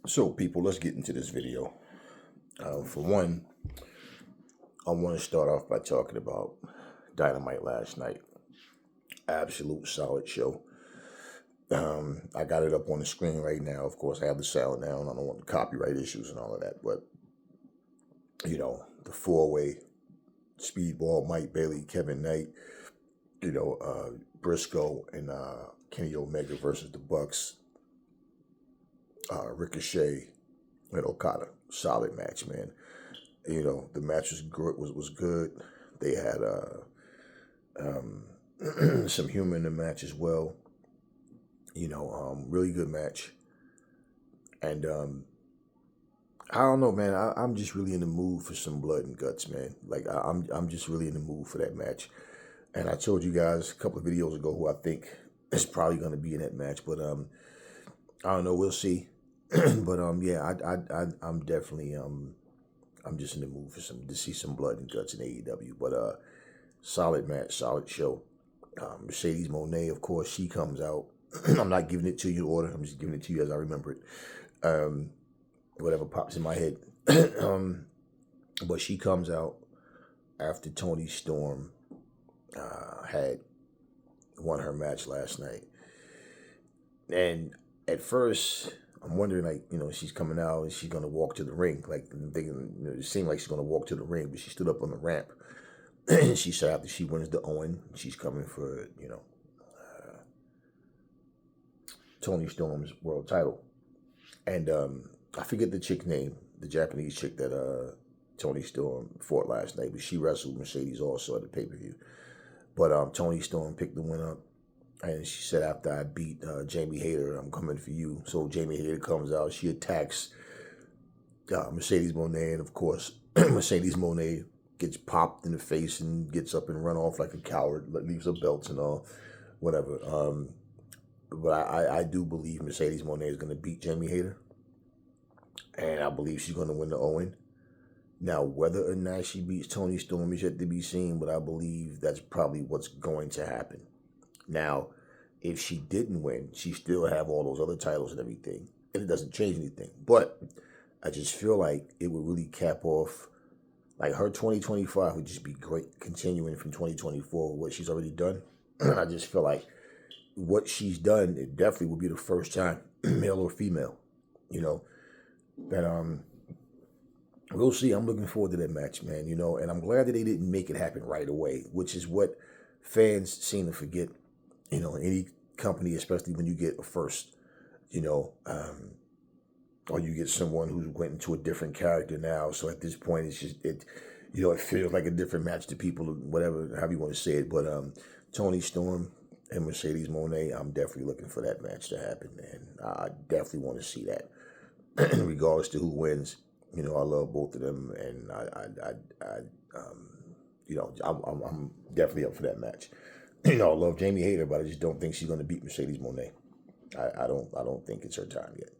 So, people, let's get into this video. For one, I want to start off by talking about Dynamite last night. Absolute solid show. I got it up on the screen right now. Of course, I have the sound down. I don't want the copyright issues and all of that. But, the four-way Speedball, Mike Bailey, Kevin Knight, Briscoe, and Kenny Omega versus the Bucks, Ricochet, and Okada. Solid match, man. The match was good. Was good. They had some humor in the match as well. Really good match. And I don't know, man. I'm just really in the mood for some blood and guts, man. Like I'm just really in the mood for that match. And I told you guys a couple of videos ago who I think is probably going to be in that match, but I don't know. We'll see. But yeah, I'm definitely I'm just in the mood for to see some blood and guts in AEW. But solid match, solid show. Mercedes Moné, of course, she comes out. I'm not giving it to you in order. I'm just giving it to you as I remember it. Whatever pops in my head. But she comes out after Toni Storm had won her match last night. And at first, I'm wondering, like, she's coming out and she's going to walk to the ring. Like, I'm thinking, it seemed like she's going to walk to the ring, but she stood up on the ramp. And she said after she wins the Owen, she's coming for, Toni Storm's world title. And I forget the chick name, the Japanese chick that Toni Storm fought last night, but she wrestled Mercedes also at the pay-per-view. But Toni Storm picked the win up. And she said, after I beat Jamie Hayter, I'm coming for you. So Jamie Hayter comes out. She attacks Mercedes Moné. And, of course, Mercedes Moné gets popped in the face and gets up and run off like a coward, leaves her belts and all, whatever. But I do believe Mercedes Moné is going to beat Jamie Hayter. And I believe she's going to win the Owen. Now, whether or not she beats Toni Storm is yet to be seen, but I believe that's probably what's going to happen. Now, if she didn't win, she still have all those other titles and everything, and it doesn't change anything. But I just feel like it would really cap off, like her 2025 would just be great, continuing from 2024 what she's already done. I just feel like what she's done, it definitely would be the first time, male or female, that we'll see. I'm looking forward to that match, man, and I'm glad that they didn't make it happen right away, which is what fans seem to forget. Any company, especially when you get a first, or you get someone who's went into a different character now. So at this point, it's just, it feels like a different match to people, whatever, however you want to say it. But Toni Storm and Mercedes Moné, I'm definitely looking for that match to happen, man. I definitely want to see that, regardless to who wins. I love both of them, and I'm definitely up for that match. I love Jamie Hayter, but I just don't think she's going to beat Mercedes Moné. I don't think it's her time yet.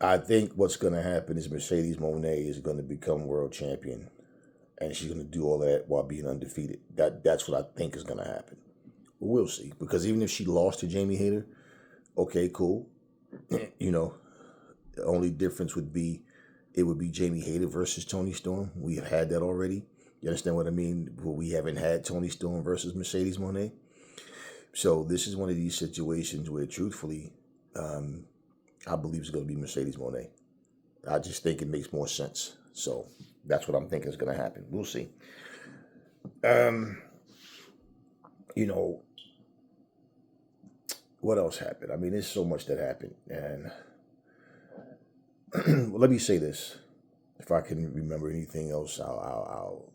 I think what's going to happen is Mercedes Moné is going to become world champion, and she's going to do all that while being undefeated. That's what I think is going to happen. We'll see, because even if she lost to Jamie Hayter, okay, cool. The only difference would be it would be Jamie Hayter versus Toni Storm. We have had that already. You understand what I mean? Well, we haven't had Toni Storm versus Mercedes Moné. So this is one of these situations where, truthfully, I believe it's going to be Mercedes Moné. I just think it makes more sense. So that's what I'm thinking is going to happen. We'll see. What else happened? I mean, there's so much that happened. And well, let me say this. If I can remember anything else, I'll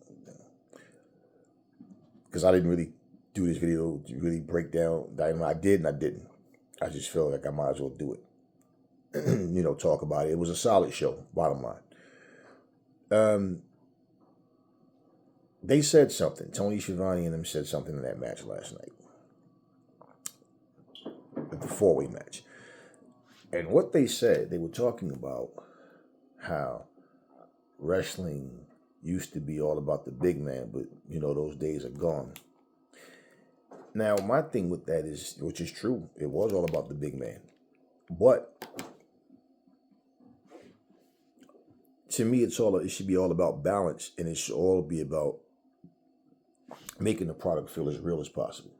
because I didn't really do this video to really break down Dynamite. I did and I didn't. I just felt like I might as well do it. Talk about it. It was a solid show, bottom line. They said something. Tony Schiavone and them said something in that match last night. The four-way match. And what they said, they were talking about how wrestling used to be all about the big man, but those days are gone. Now, my thing with that is, which is true, it was all about the big man. But to me, it should be all about balance, and it should all be about making the product feel as real as possible.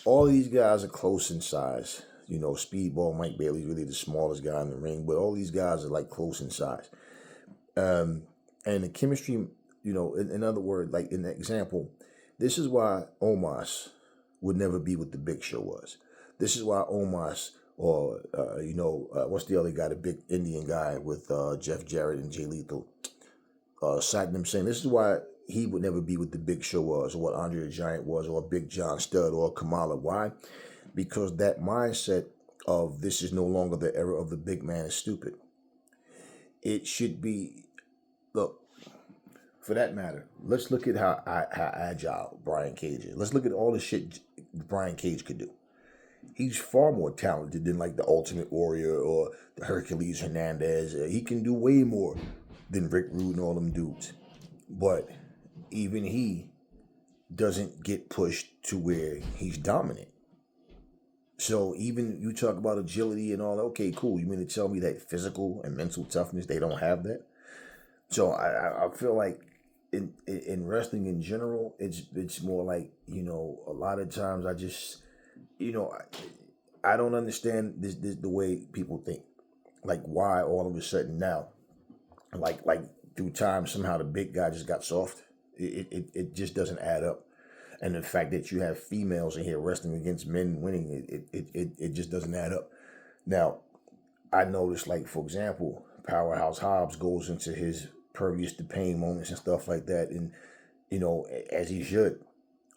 All of these guys are close in size. You know, Speedball Mike Bailey's really the smallest guy in the ring, but all these guys are like close in size. And the chemistry, you know, in other words, like in the example, this is why Omos would never be what the Big Show was. This is why Omos, or what's the other guy, the big Indian guy with Jeff Jarrett and Jay Lethal, Satnam Singh. This is why he would never be what the Big Show was, or what Andre the Giant was, or Big John Studd, or Kamala. Why? Because that mindset of this is no longer the era of the big man is stupid. It should be, look, for that matter, let's look at how agile Brian Cage is. Let's look at all the shit Brian Cage could do. He's far more talented than like the Ultimate Warrior or the Hercules Hernandez. He can do way more than Rick Rude and all them dudes. But even he doesn't get pushed to where he's dominant. So even you talk about agility and all, okay, cool. You mean to tell me that physical and mental toughness, they don't have that? So I feel like in wrestling in general, it's more like, you know, a lot of times I just, you know, I don't understand this the way people think. Like why all of a sudden now, like through time, somehow the big guy just got soft. It just doesn't add up. And the fact that you have females in here wrestling against men winning, it just doesn't add up. Now, I noticed, like, for example, Powerhouse Hobbs goes into his pervious to pain moments and stuff like that, and, you know, as he should.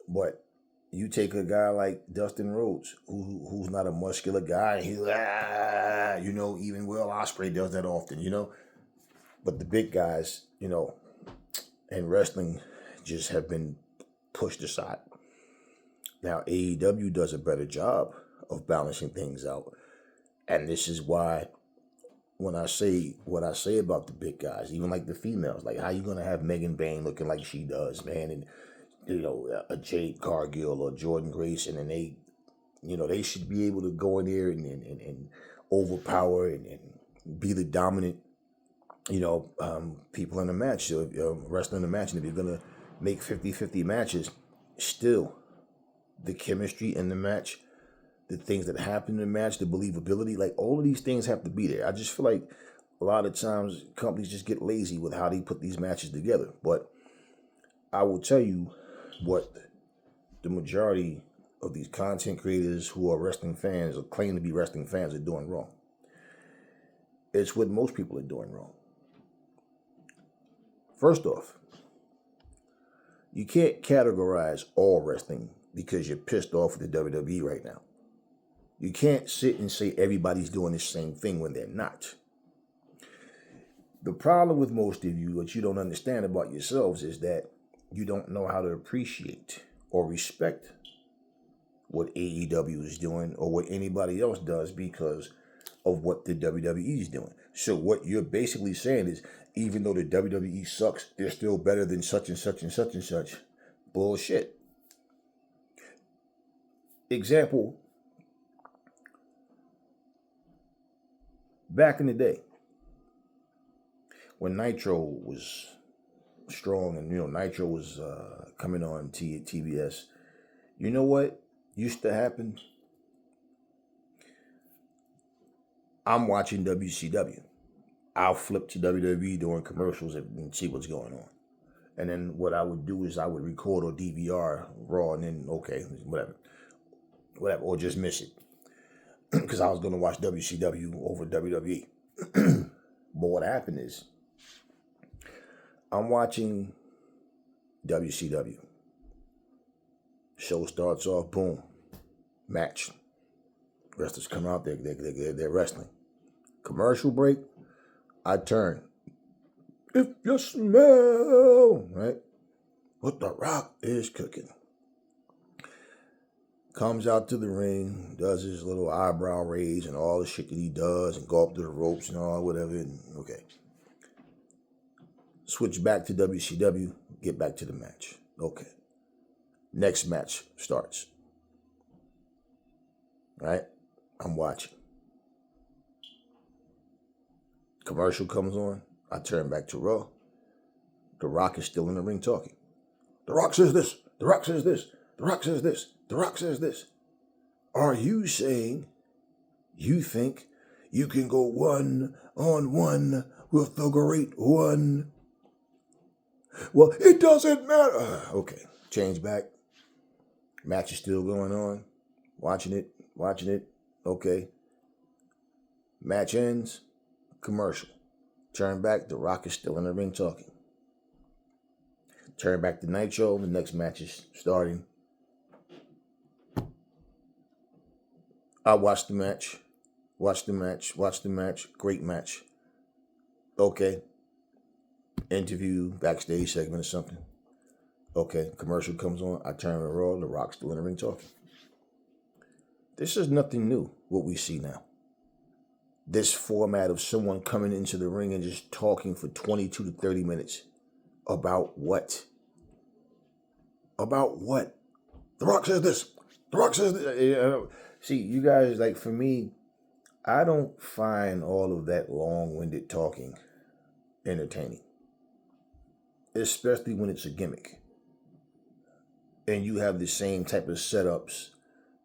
But you take a guy like Dustin Rhodes, who's not a muscular guy, he's you know, even Will Ospreay does that often, you know. But the big guys, you know, in wrestling just have been pushed aside. Now AEW does a better job of balancing things out, and this is why when I say what I say about the big guys, even like the females, like how you gonna have Megan Bayne looking like she does, man, and you know a Jade Cargill or Jordan Grayson, and they, you know, they should be able to go in there and overpower and be the dominant, you know, people in the match, wrestling in the match. And if you're gonna make 50-50 matches, still the chemistry in the match, the things that happen in the match, the believability, like all of these things have to be there. I just feel like a lot of times companies just get lazy with how they put these matches together. But I will tell you what the majority of these content creators who are wrestling fans or claim to be wrestling fans are doing wrong. It's what most people are doing wrong. First off, you can't categorize all wrestling because you're pissed off with the WWE right now. You can't sit and say everybody's doing the same thing when they're not. The problem with most of you, what you don't understand about yourselves, is that you don't know how to appreciate or respect what AEW is doing or what anybody else does because of what the WWE is doing. So what you're basically saying is, even though the WWE sucks, they're still better than such and such and such and such. Bullshit. Example, back in the day, when Nitro was strong and, you know, Nitro was coming on TBS, you know what used to happen? I'm watching WCW. I'll flip to WWE during commercials and see what's going on. And then what I would do is I would record or DVR Raw, and then, okay, whatever, or just miss it. Because I was going to watch WCW over WWE. But what happened is, I'm watching WCW. Show starts off, boom, match. Wrestlers come out, they're wrestling. Commercial break, I turn. If you smell, right, what The Rock is cooking. Comes out to the ring, does his little eyebrow raise and all the shit that he does, and go up to the ropes and all whatever, and okay. Switch back to WCW, get back to the match. Okay. Next match starts. right? I'm watching. Commercial comes on. I turn back to Raw. The Rock is still in the ring talking. The Rock says this. The Rock says this. The Rock says this. The Rock says this. Are you saying you think you can go 1-on-1 with the great one? Well, it doesn't matter. Okay, change back. Match is still going on. Watching it. Okay. Match ends. Commercial. Turn back. The Rock is still in the ring talking. Turn back to Nitro. The next match is starting. I watched the match. Watch the match. Great match. Okay. Interview, backstage segment or something. Okay. Commercial comes on. I turn to Raw. The Rock's still in the ring talking. This is nothing new, what we see now. This format of someone coming into the ring and just talking for 22 to 30 minutes. About what? About what? The Rock says this. The Rock says this. See, you guys, like, for me, I don't find all of that long-winded talking entertaining. Especially when it's a gimmick. And you have the same type of setups.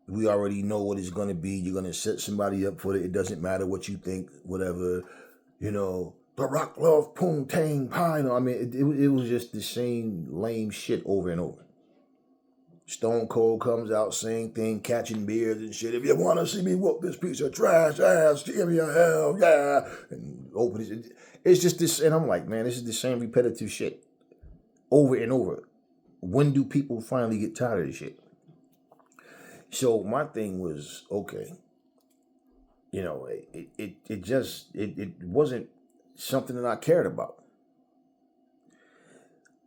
We already know what it's going to be. You're going to set somebody up for it. It doesn't matter what you think, whatever. You know, The Rock love Poontang Pie. I mean, it was just the same lame shit over and over. Stone Cold comes out, same thing, catching beers and shit. If you want to see me whoop this piece of trash ass, give me a hell yeah. And open it. It's just this, and I'm like, man, this is the same repetitive shit. Over and over. When do people finally get tired of this shit? So my thing was, okay, you know, it wasn't something that I cared about.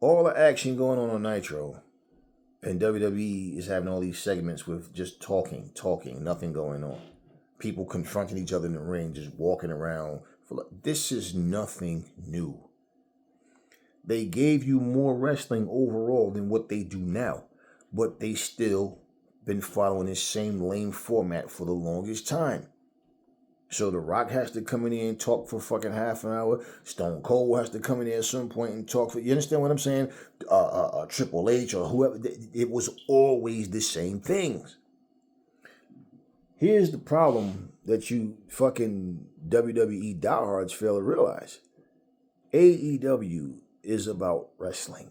All the action going on Nitro, and WWE is having all these segments with just talking, nothing going on. People confronting each other in the ring, just walking around. This is nothing new. They gave you more wrestling overall than what they do now, but they still been following this same lame format for the longest time. So The Rock has to come in here and talk for fucking half an hour. Stone Cold has to come in here at some point and talk for, you understand what I'm saying? Triple H or whoever. It was always the same things. Here's the problem that you fucking WWE diehards fail to realize. AEW is about wrestling.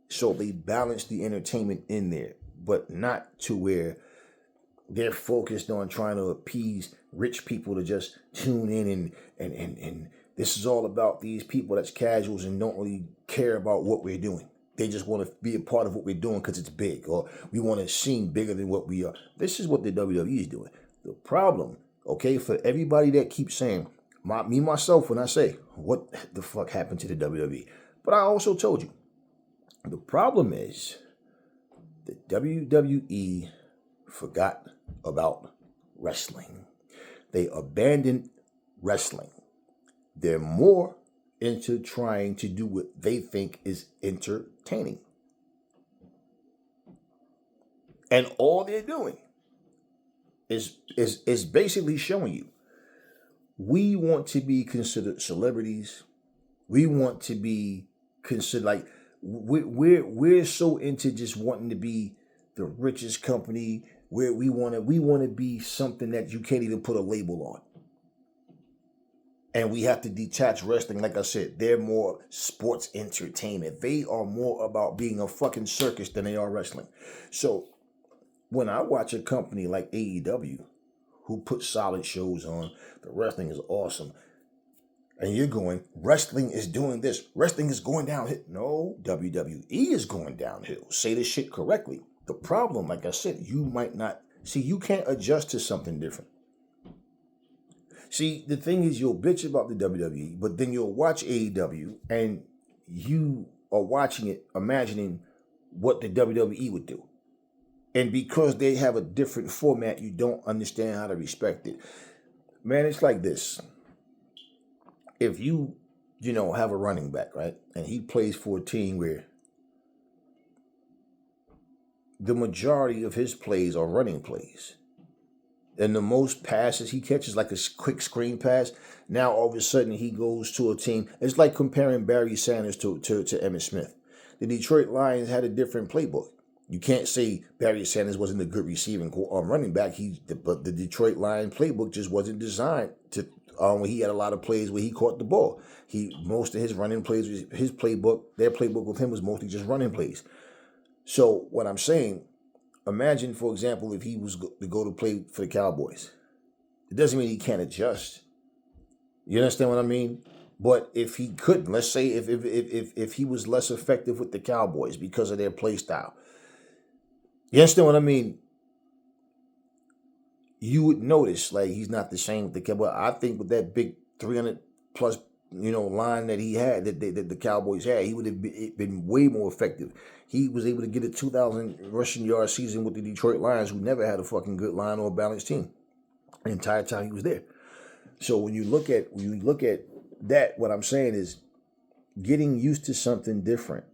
So they balance the entertainment in there, but not to where they're focused on trying to appease rich people to just tune in and this is all about these people that's casuals and don't really care about what we're doing. They just want to be a part of what we're doing because it's big, or we want to seem bigger than what we are. This is what the WWE is doing. The problem, okay, for everybody that keeps saying, myself, when I say, what the fuck happened to the WWE? But I also told you, the problem is the WWE forgot about wrestling. They abandoned wrestling. They're more into trying to do what they think is entertaining. And all they're doing is basically showing you, we want to be considered celebrities. We want to be considered, like, we're so into just wanting to be the richest company, where we want to be something that you can't even put a label on. And we have to detach wrestling. Like I said, they're more sports entertainment. They are more about being a fucking circus than they are wrestling. So when I watch a company like AEW, who put solid shows on, the wrestling is awesome, and you're going, wrestling is doing this, wrestling is going downhill. No, WWE is going downhill. Say this shit correctly. The problem, like I said, you might not, see, you can't adjust to something different. See, the thing is, you'll bitch about the WWE, but then you'll watch AEW, and you are watching it, imagining what the WWE would do. And because they have a different format, you don't understand how to respect it. Man, it's like this. If you have a running back, right, and he plays for a team where the majority of his plays are running plays, and the most passes he catches, like a quick screen pass. Now all of a sudden he goes to a team. It's like comparing Barry Sanders to Emmitt Smith. The Detroit Lions had a different playbook. You can't say Barry Sanders wasn't a good receiving running back. But the Detroit Lions playbook just wasn't designed to. He had a lot of plays where he caught the ball. Most of his running plays, his playbook, their playbook with him was mostly just running plays. So what I'm saying, imagine, for example, if he was to go to play for the Cowboys. It doesn't mean he can't adjust. You understand what I mean? But if he couldn't, let's say if he was less effective with the Cowboys because of their play style, you understand what I mean? You would notice like he's not the same with the Cowboys. I think with that big 300 plus line that he had, that the Cowboys had, he would have been way more effective. He was able to get a 2,000 rushing yard season with the Detroit Lions, who never had a fucking good line or a balanced team the entire time he was there. So when you look at that, what I'm saying is getting used to something different.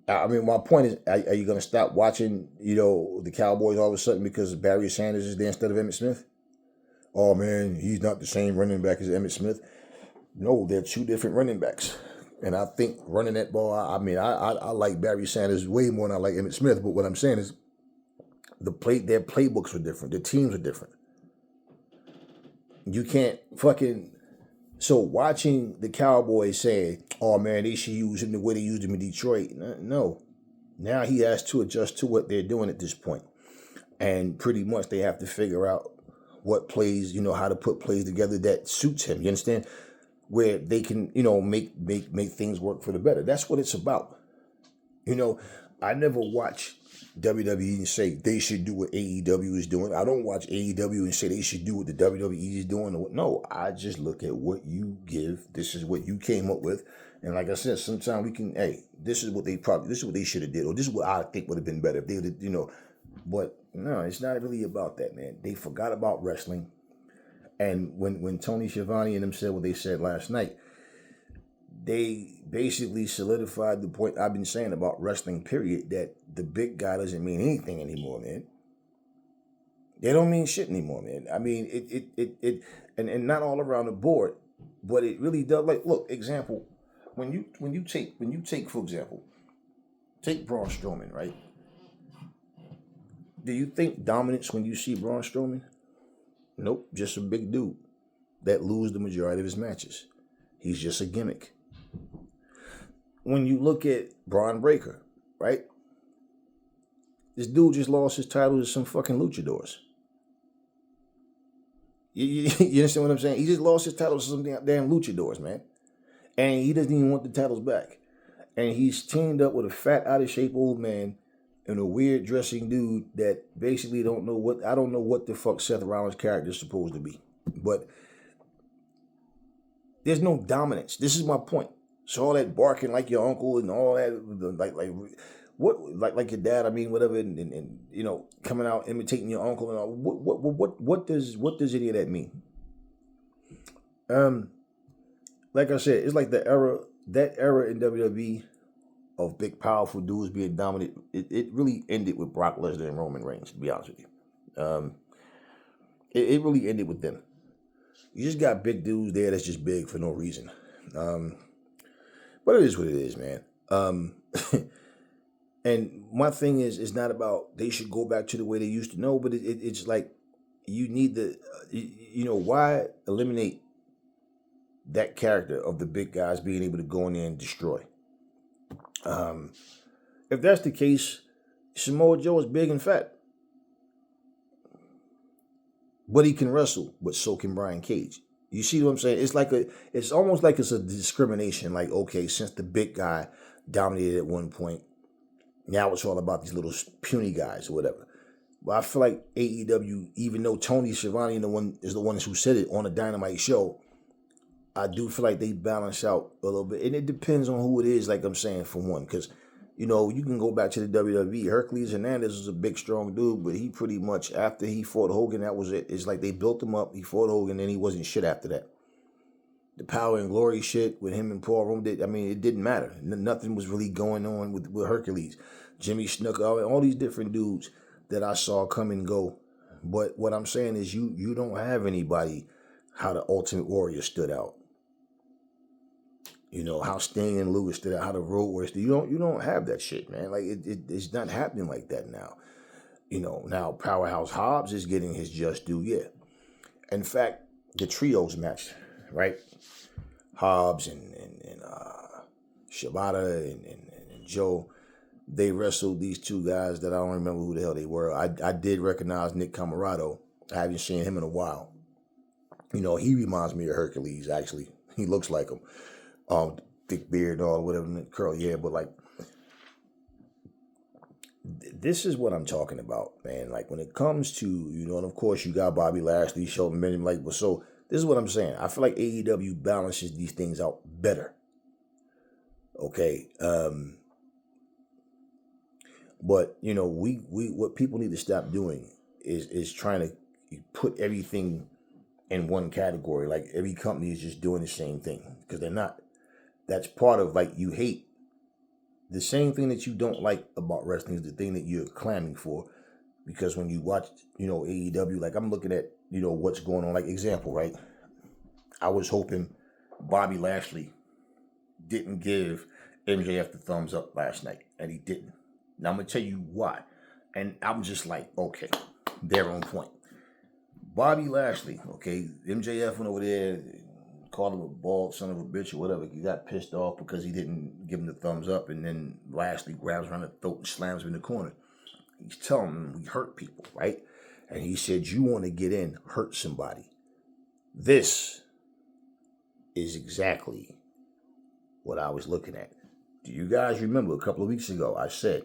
I mean, my point is, are you going to stop watching, the Cowboys all of a sudden because Barry Sanders is there instead of Emmitt Smith? Oh, man, he's not the same running back as Emmitt Smith. No, they're two different running backs. And I think running that ball, I like Barry Sanders way more than I like Emmitt Smith. But what I'm saying is their playbooks are different. Their teams are different. You can't So watching the Cowboys say, oh, man, they should use him the way they used him in Detroit. No. Now he has to adjust to what they're doing at this point. And pretty much they have to figure out what plays, how to put plays together that suits him. You understand? Where they can, make things work for the better. That's what it's about. I never watch WWE and say they should do what AEW is doing. I don't watch AEW and say they should do what the WWE is doing. No, I just look at what you give. This is what you came up with. And like I said, sometimes we can, this is what they should have did, or this is what I think would have been better if they would have, But no, it's not really about that, man. They forgot about wrestling. And when Tony Schiavone and them said what they said last night, they basically solidified the point I've been saying about wrestling, period, that the big guy doesn't mean anything anymore, man. They don't mean shit anymore, man. I mean, and not all around the board, but it really does. Like, look, example, when you take, for example, take Braun Strowman, right? Do you think dominance when you see Braun Strowman? Nope, just a big dude that loses the majority of his matches. He's just a gimmick. When you look at Braun Breaker, right? This dude just lost his title to some fucking luchadors. You understand what I'm saying? He just lost his title to some damn luchadors, man. And he doesn't even want the titles back. And he's teamed up with a fat, out-of-shape old man and a weird dressing dude that basically I don't know what the fuck Seth Rollins' character is supposed to be. But there's no dominance. This is my point. So all that barking like your uncle and all that, like your dad, whatever, and coming out imitating your uncle and all. What does any of that mean? Like I said, it's like that era in WWE of big, powerful dudes being dominant. It really ended with Brock Lesnar and Roman Reigns, to be honest with you. It really ended with them. You just got big dudes there that's just big for no reason. But it is what it is, man. And my thing is, it's not about they should go back to the way they used to know, but it's like you need to, why eliminate that character of the big guys being able to go in there and destroy? If that's the case, Samoa Joe is big and fat. But he can wrestle, but so can Brian Cage. You see what I'm saying? It's almost like it's a discrimination. Like, okay, since the big guy dominated at one point, now it's all about these little puny guys or whatever. But I feel like AEW, even though Tony Schiavone is the one who said it on a Dynamite show, I do feel like they balance out a little bit. And it depends on who it is, like I'm saying, for one. Because, you can go back to the WWE. Hercules Hernandez was a big, strong dude, but he pretty much, after he fought Hogan, that was it. It's like they built him up. He fought Hogan, and he wasn't shit after that. The Power and Glory shit with him and Paul Rome, it didn't matter. Nothing was really going on with Hercules. Jimmy Snuka, all these different dudes that I saw come and go. But what I'm saying is you don't have anybody how the Ultimate Warrior stood out. You know, how Sting and Lewis stood out, how the Road Warriors stood. You don't have that shit, man. Like it's not happening like that now. You know, now Powerhouse Hobbs is getting his just due, yeah. In fact, the trios match, right? Hobbs and Shibata and Joe, they wrestled these two guys that I don't remember who the hell they were. I did recognize Nick Camarado. I haven't seen him in a while. You know, he reminds me of Hercules, actually. He looks like him. Thick beard and all, whatever, curly hair, but like, this is what I'm talking about, man. Like, when it comes to, you know, and of course you got Bobby Lashley, Shelton Benjamin, like, but so this is what I'm saying. I feel like AEW balances these things out better. Okay. But you know, we what people need to stop doing is trying to put everything in one category. Like every company is just doing the same thing, because they're not. That's part of, like, you hate the same thing that you don't like about wrestling is the thing that you're clamming for. Because when you watch, you know, AEW, like I'm looking at, you know, what's going on. Like, example, right? I was hoping Bobby Lashley didn't give MJF the thumbs up last night, and he didn't. Now I'm gonna tell you why. And I'm just like, okay, they're on point. Bobby Lashley, okay, MJF went over there, called him a bald son of a bitch or whatever. He got pissed off because he didn't give him the thumbs up, and then Lashley grabs around the throat and slams him in the corner. He's telling him we hurt people, right? And he said, you want to get in, hurt somebody. This is exactly what I was looking at. Do you guys remember a couple of weeks ago I said,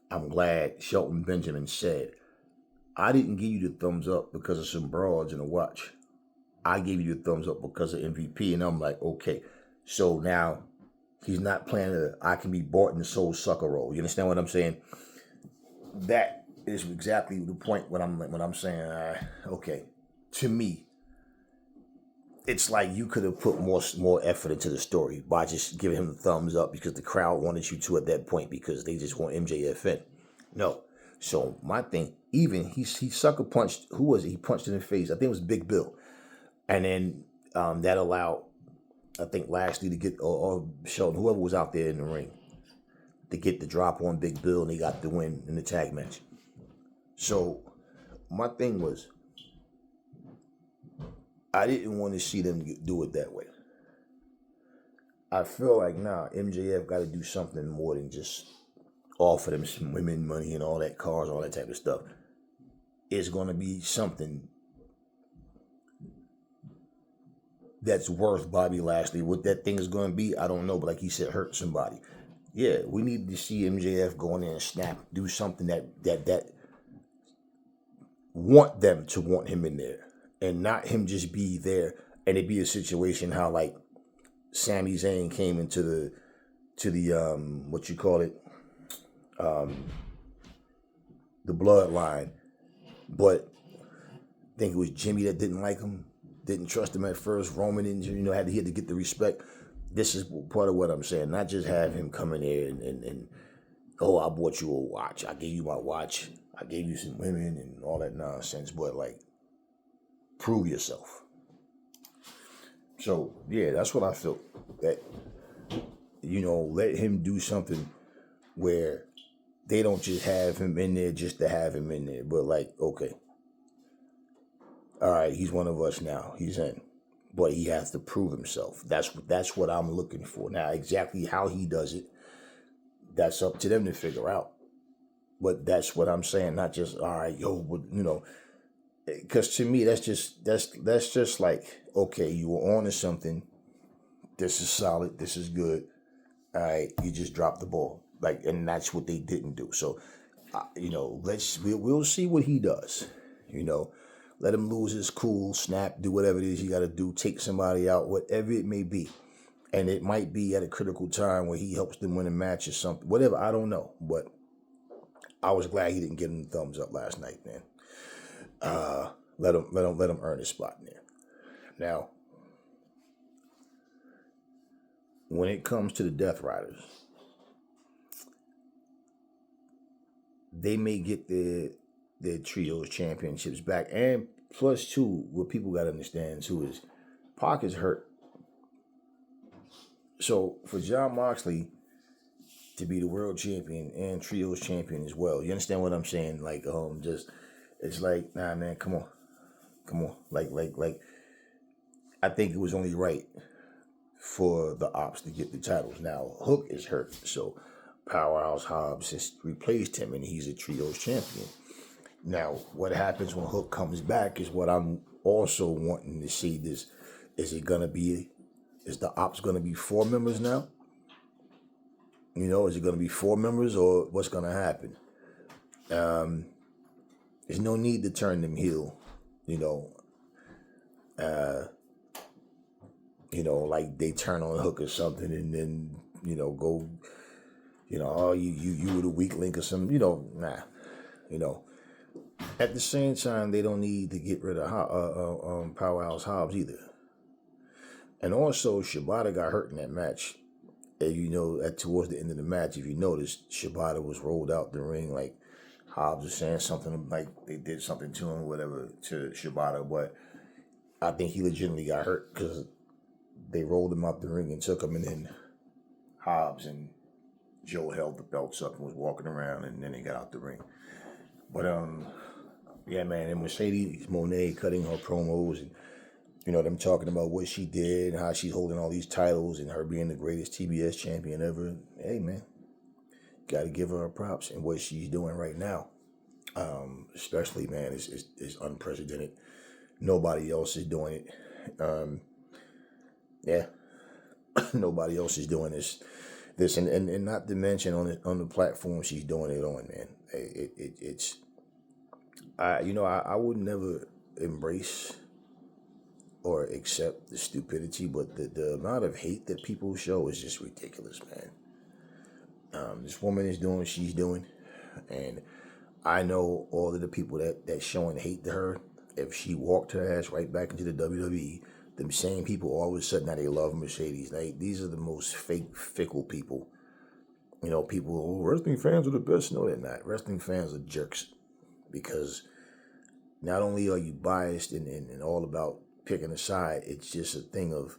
I'm glad Shelton Benjamin said, I didn't give you the thumbs up because of some broads and a watch. I gave you the thumbs up because of MVP. And I'm like, okay. So now he's not playing I can be bought and sold sucker role. You understand what I'm saying? That is exactly the point when I'm saying, okay, to me, it's like you could have put more effort into the story by just giving him the thumbs up because the crowd wanted you to at that point because they just want MJF in. No. So my thing, even he sucker punched, who was it? He punched in the face. I think it was Big Bill. And then that allowed, I think, Lashley to get, or Shelton, whoever was out there in the ring, to get the drop on Big Bill, and he got the win in the tag match. So my thing was, I didn't want to see them do it that way. I feel like now MJF got to do something more than just offer them some women money and all that, cars, all that type of stuff. It's going to be something that's worth Bobby Lashley. What that thing is going to be, I don't know. But like he said, hurt somebody. Yeah, we need to see MJF go in there and snap, do something that want them to want him in there. And not him just be there, and it be a situation how like Sami Zayn came into the what you call it, the bloodline, but I think it was Jimmy that didn't like him, didn't trust him at first. Roman didn't, he had to get the respect. This is part of what I'm saying. Not just have him come in there and oh, I bought you a watch, I gave you my watch, I gave you some women and all that nonsense, but like, prove yourself. So, yeah, that's what I felt. That, let him do something where they don't just have him in there just to have him in there. But like, okay. All right, he's one of us now. He's in. But he has to prove himself. That's what I'm looking for. Now, exactly how he does it, that's up to them to figure out. But that's what I'm saying. Not just, all right, because to me, that's just like, okay, you were on to something. This is solid. This is good. All right, you just dropped the ball. Like, and that's what they didn't do. So, we'll see what he does. Let him lose his cool, snap, do whatever it is you got to do, take somebody out, whatever it may be. And it might be at a critical time where he helps them win a match or something. Whatever, I don't know. But I was glad he didn't give him the thumbs up last night, man. Let him earn his spot in there. Now, when it comes to the Death Riders, they may get their trios championships back. And plus, too, what people got to understand, too, is Pac is hurt. So for Jon Moxley to be the world champion and trios champion as well, you understand what I'm saying? Like, just, it's like, nah, man, come on. Like, I think it was only right for the Ops to get the titles. Now, Hook is hurt, so Powerhouse Hobbs has replaced him, and he's a trios champion. Now, what happens when Hook comes back is what I'm also wanting to see. Is the Ops gonna be 4 members now? You know, is it gonna be 4 members, or what's gonna happen? There's no need to turn them heel, you know. Like they turn on Hook or something, and then go, oh, you were the weak link or something, nah, At the same time, they don't need to get rid of Powerhouse Hobbs either. And also, Shibata got hurt in that match. And towards the end of the match, if you noticed, Shibata was rolled out the ring, like Hobbs was saying something, like they did something to him, whatever, to Shibata. But I think he legitimately got hurt because they rolled him out the ring and took him, and then Hobbs and Joe held the belts up and was walking around, and then they got out the ring. But yeah, man, and Mercedes Moné cutting her promos, and them talking about what she did and how she's holding all these titles and her being the greatest TBS champion ever. Hey, man, got to give her props, and what she's doing right now, especially, man, is unprecedented. Nobody else is doing it. Yeah, nobody else is doing this, and not to mention on the platform she's doing it on, man. I would never embrace or accept the stupidity, but the amount of hate that people show is just ridiculous, man. This woman is doing what she's doing, and I know all of the people that's showing hate to her. If she walked her ass right back into the WWE, them same people all of a sudden now they love Mercedes. These are the most fake, fickle people. People, wrestling fans are the best. No, they're not. Wrestling fans are jerks, because not only are you biased and all about picking a side, it's just a thing of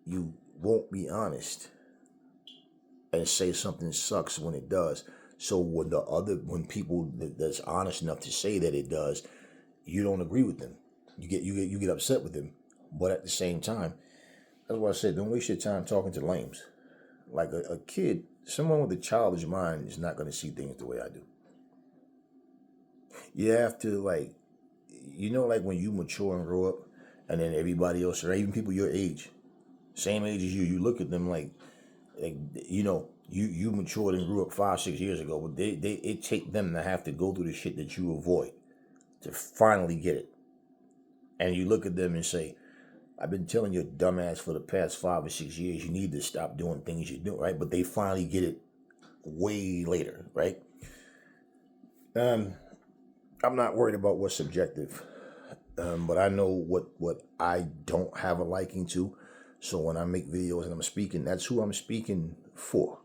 you won't be honest and say something sucks when it does. So when people that's honest enough to say that it does, you don't agree with them. You get upset with them. But at the same time, that's why I said, don't waste your time talking to lames. Like a kid, someone with a childish mind is not going to see things the way I do. You have to, like when you mature and grow up, and then everybody else, or even people your age, same age as you look at them like you matured and grew up 5-6 years ago, but it take them to have to go through the shit that you avoid to finally get it. And you look at them and say, I've been telling your dumbass for the past 5 or 6 years, you need to stop doing things you do, right? But they finally get it way later, right? I'm not worried about what's subjective, but I know what I don't have a liking to. So when I make videos and I'm speaking, that's who I'm speaking for.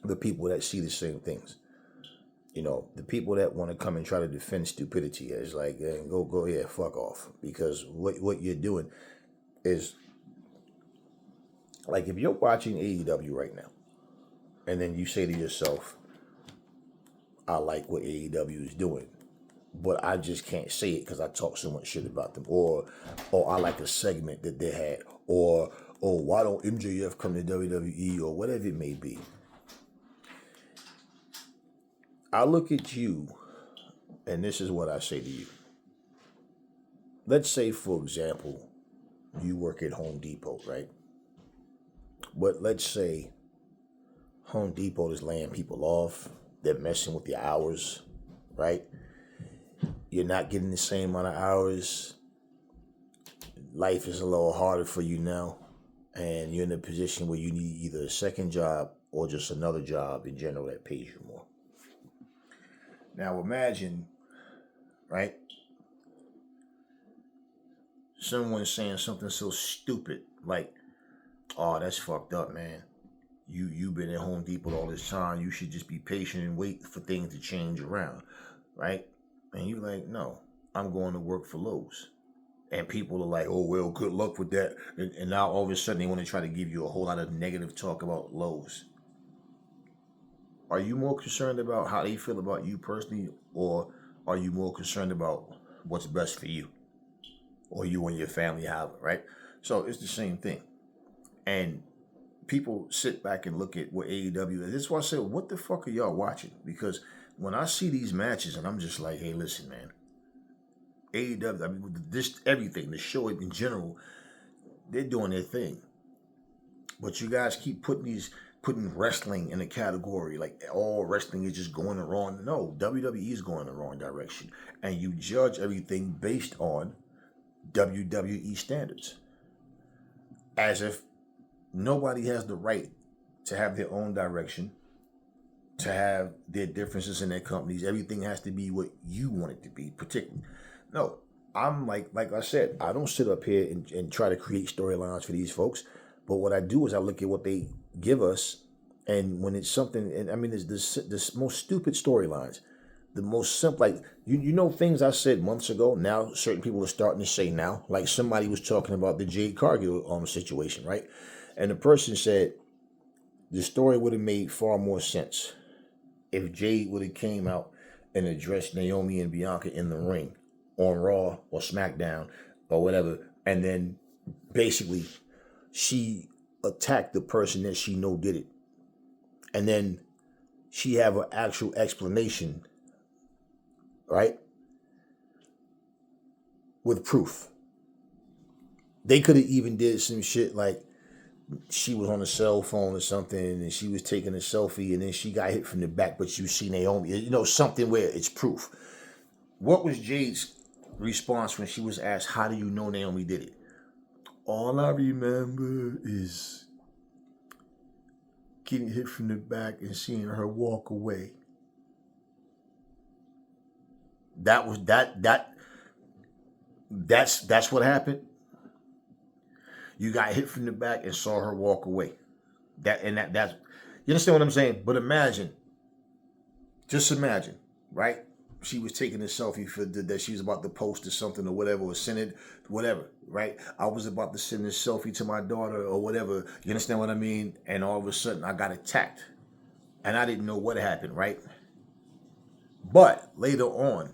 The people that see the same things. The people that want to come and try to defend stupidity is like, go, yeah, fuck off. Because what you're doing is, like, if you're watching AEW right now, and then you say to yourself, I like what AEW is doing, but I just can't say it because I talk so much shit about them, or I like a segment that they had, or why don't MJF come to WWE, or whatever it may be. I look at you, and this is what I say to you. Let's say, for example, you work at Home Depot, right? But let's say Home Depot is laying people off. They're messing with your hours, right? You're not getting the same amount of hours. Life is a little harder for you now. And you're in a position where you need either a second job or just another job in general that pays you more. Now imagine, right? Someone saying something so stupid like, oh, that's fucked up, man. You've been at Home Depot all this time. You should just be patient and wait for things to change around, right? And you're like, no, I'm going to work for Lowe's. And people are like, oh, well, good luck with that. And now all of a sudden they want to try to give you a whole lot of negative talk about Lowe's. Are you more concerned about how they feel about you personally, or are you more concerned about what's best for you or you and your family, however, right? So it's the same thing. And people sit back and look at what AEW is. This is why I said, what the fuck are y'all watching? Because when I see these matches and I'm just like, hey, listen, man, AEW, I mean, this, everything, the show in general, they're doing their thing. But you guys keep putting wrestling in a category like all wrestling is just going the wrong. No, WWE is going the wrong direction. And you judge everything based on WWE standards. As if nobody has the right to have their own direction, to have their differences in their companies. Everything has to be what you want it to be, particularly. No, I'm like I said, I don't sit up here and try to create storylines for these folks. But what I do is I look at what they give us. And when it's something, and I mean, it's the most stupid storylines, the most simple, like, you know, things I said months ago, now certain people are starting to say now, like somebody was talking about the Jade Cargill situation, right? And the person said the story would have made far more sense if Jade would have came out and addressed Naomi and Bianca in the ring on Raw or SmackDown or whatever, and then basically she attacked the person that she know did it, and then she have an actual explanation, right, with proof. They could have even did some shit like she was on a cell phone or something and she was taking a selfie and then she got hit from the back, but you see Naomi, you know, something where it's proof. What was Jade's response when she was asked, how do you know Naomi did it? All I remember is getting hit from the back and seeing her walk away. That's what happened. You got hit from the back and saw her walk away. That's you understand what I'm saying? But just imagine, right? She was taking a selfie for that she was about to post or something or whatever, or send it, whatever, right? I was about to send this selfie to my daughter or whatever. You understand what I mean? And all of a sudden I got attacked and I didn't know what happened, right? But later on,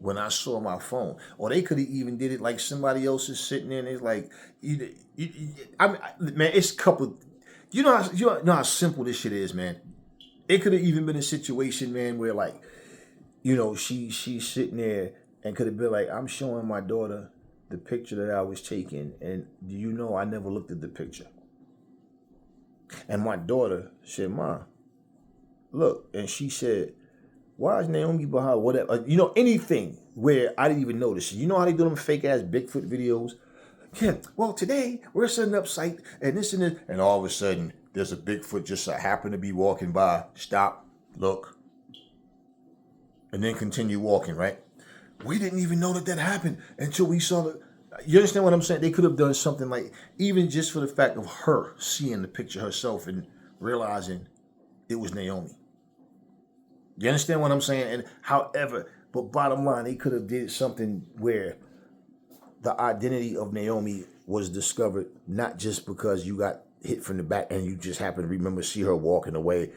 when I saw my phone, or they could have even did it like somebody else is sitting there and it's like, man, it's a couple, you know how simple this shit is, man. It could have even been a situation, man, where like, you know, she's sitting there and could have been like, I'm showing my daughter the picture that I was taking, and do you know I never looked at the picture? And my daughter said, Mom, look, and she said, why is Naomi behind whatever? You know, anything where I didn't even notice. You know how they do them fake ass Bigfoot videos? Yeah, well, today we're setting up site and this and this. And all of a sudden, there's a Bigfoot just happen to be walking by. Stop, look, and then continue walking, right? We didn't even know that happened until we saw the. You understand what I'm saying? They could have done something like, even just for the fact of her seeing the picture herself and realizing it was Naomi. You understand what I'm saying? And however, but bottom line, they could have did something where the identity of Naomi was discovered, not just because you got hit from the back and you just happened to remember see her walking away.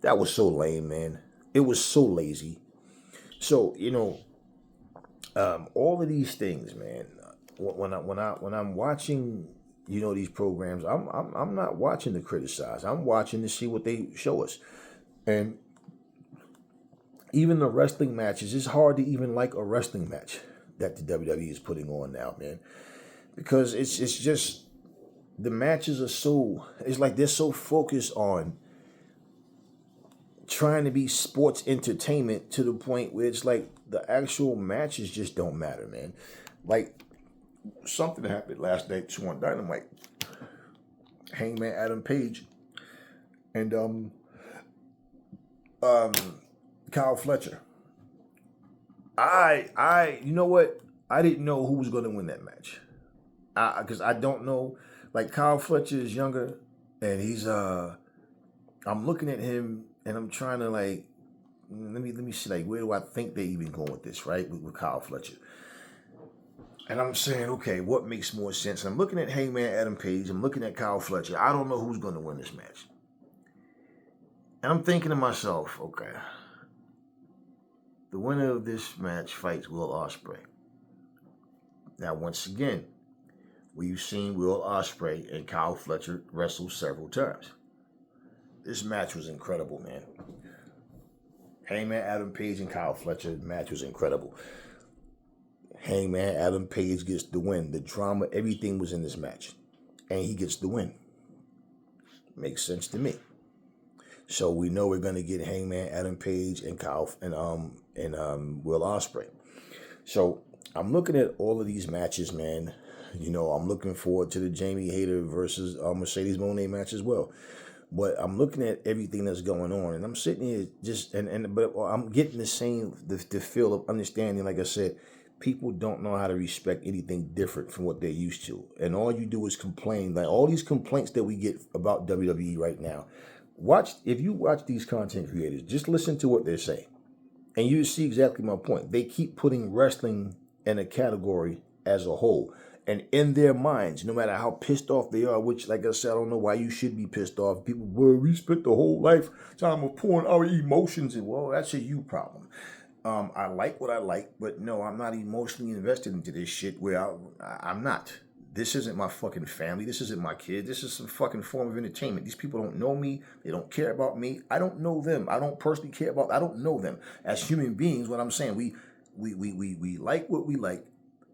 That was so lame, man. It was so lazy. So, you know, all of these things, man. When I'm watching, you know, these programs, I'm not watching to criticize. I'm watching to see what they show us. And even the wrestling matches, it's hard to even like a wrestling match that the WWE is putting on now, man. Because it's just, the matches are so, it's like they're so focused on trying to be sports entertainment to the point where it's like the actual matches just don't matter, man. Like, something happened last night too on Dynamite. Hangman Adam Page and Kyle Fletcher. You know what? I didn't know who was going to win that match. Because I don't know. Like, Kyle Fletcher is younger, and he's I'm looking at him and I'm trying to like let me see, like, where do I think they even going with this, right? With Kyle Fletcher. And I'm saying, okay, what makes more sense? I'm looking at Hangman Adam Page. I'm looking at Kyle Fletcher. I don't know who's going to win this match. And I'm thinking to myself, okay, the winner of this match fights Will Ospreay. Now, once again, we've seen Will Ospreay and Kyle Fletcher wrestle several times. This match was incredible, man. Hangman Adam Page and Kyle Fletcher match was incredible. Hangman Adam Page gets the win. The drama, everything was in this match. And he gets the win. Makes sense to me. So we know we're gonna get Hangman Adam Page and Kyle and Will Ospreay. So I'm looking at all of these matches, man. You know, I'm looking forward to the Jamie Hayter versus Mercedes Moné match as well. But I'm looking at everything that's going on, and I'm sitting here but I'm getting the feel of understanding. Like I said, people don't know how to respect anything different from what they're used to, and all you do is complain. Like all these complaints that we get about WWE right now. If you watch these content creators, just listen to what they're saying, and you see exactly my point. They keep putting wrestling in a category as a whole. And in their minds, no matter how pissed off they are, which, like I said, I don't know why you should be pissed off. People, well, we spent the whole lifetime of pouring our emotions in. Well, that's a you problem. I like what I like, but no, I'm not emotionally invested into this shit where I'm not. This isn't my fucking family. This isn't my kid. This is some fucking form of entertainment. These people don't know me. They don't care about me. I don't know them. I don't personally care about. I don't know them. As human beings, what I'm saying, we like what we like.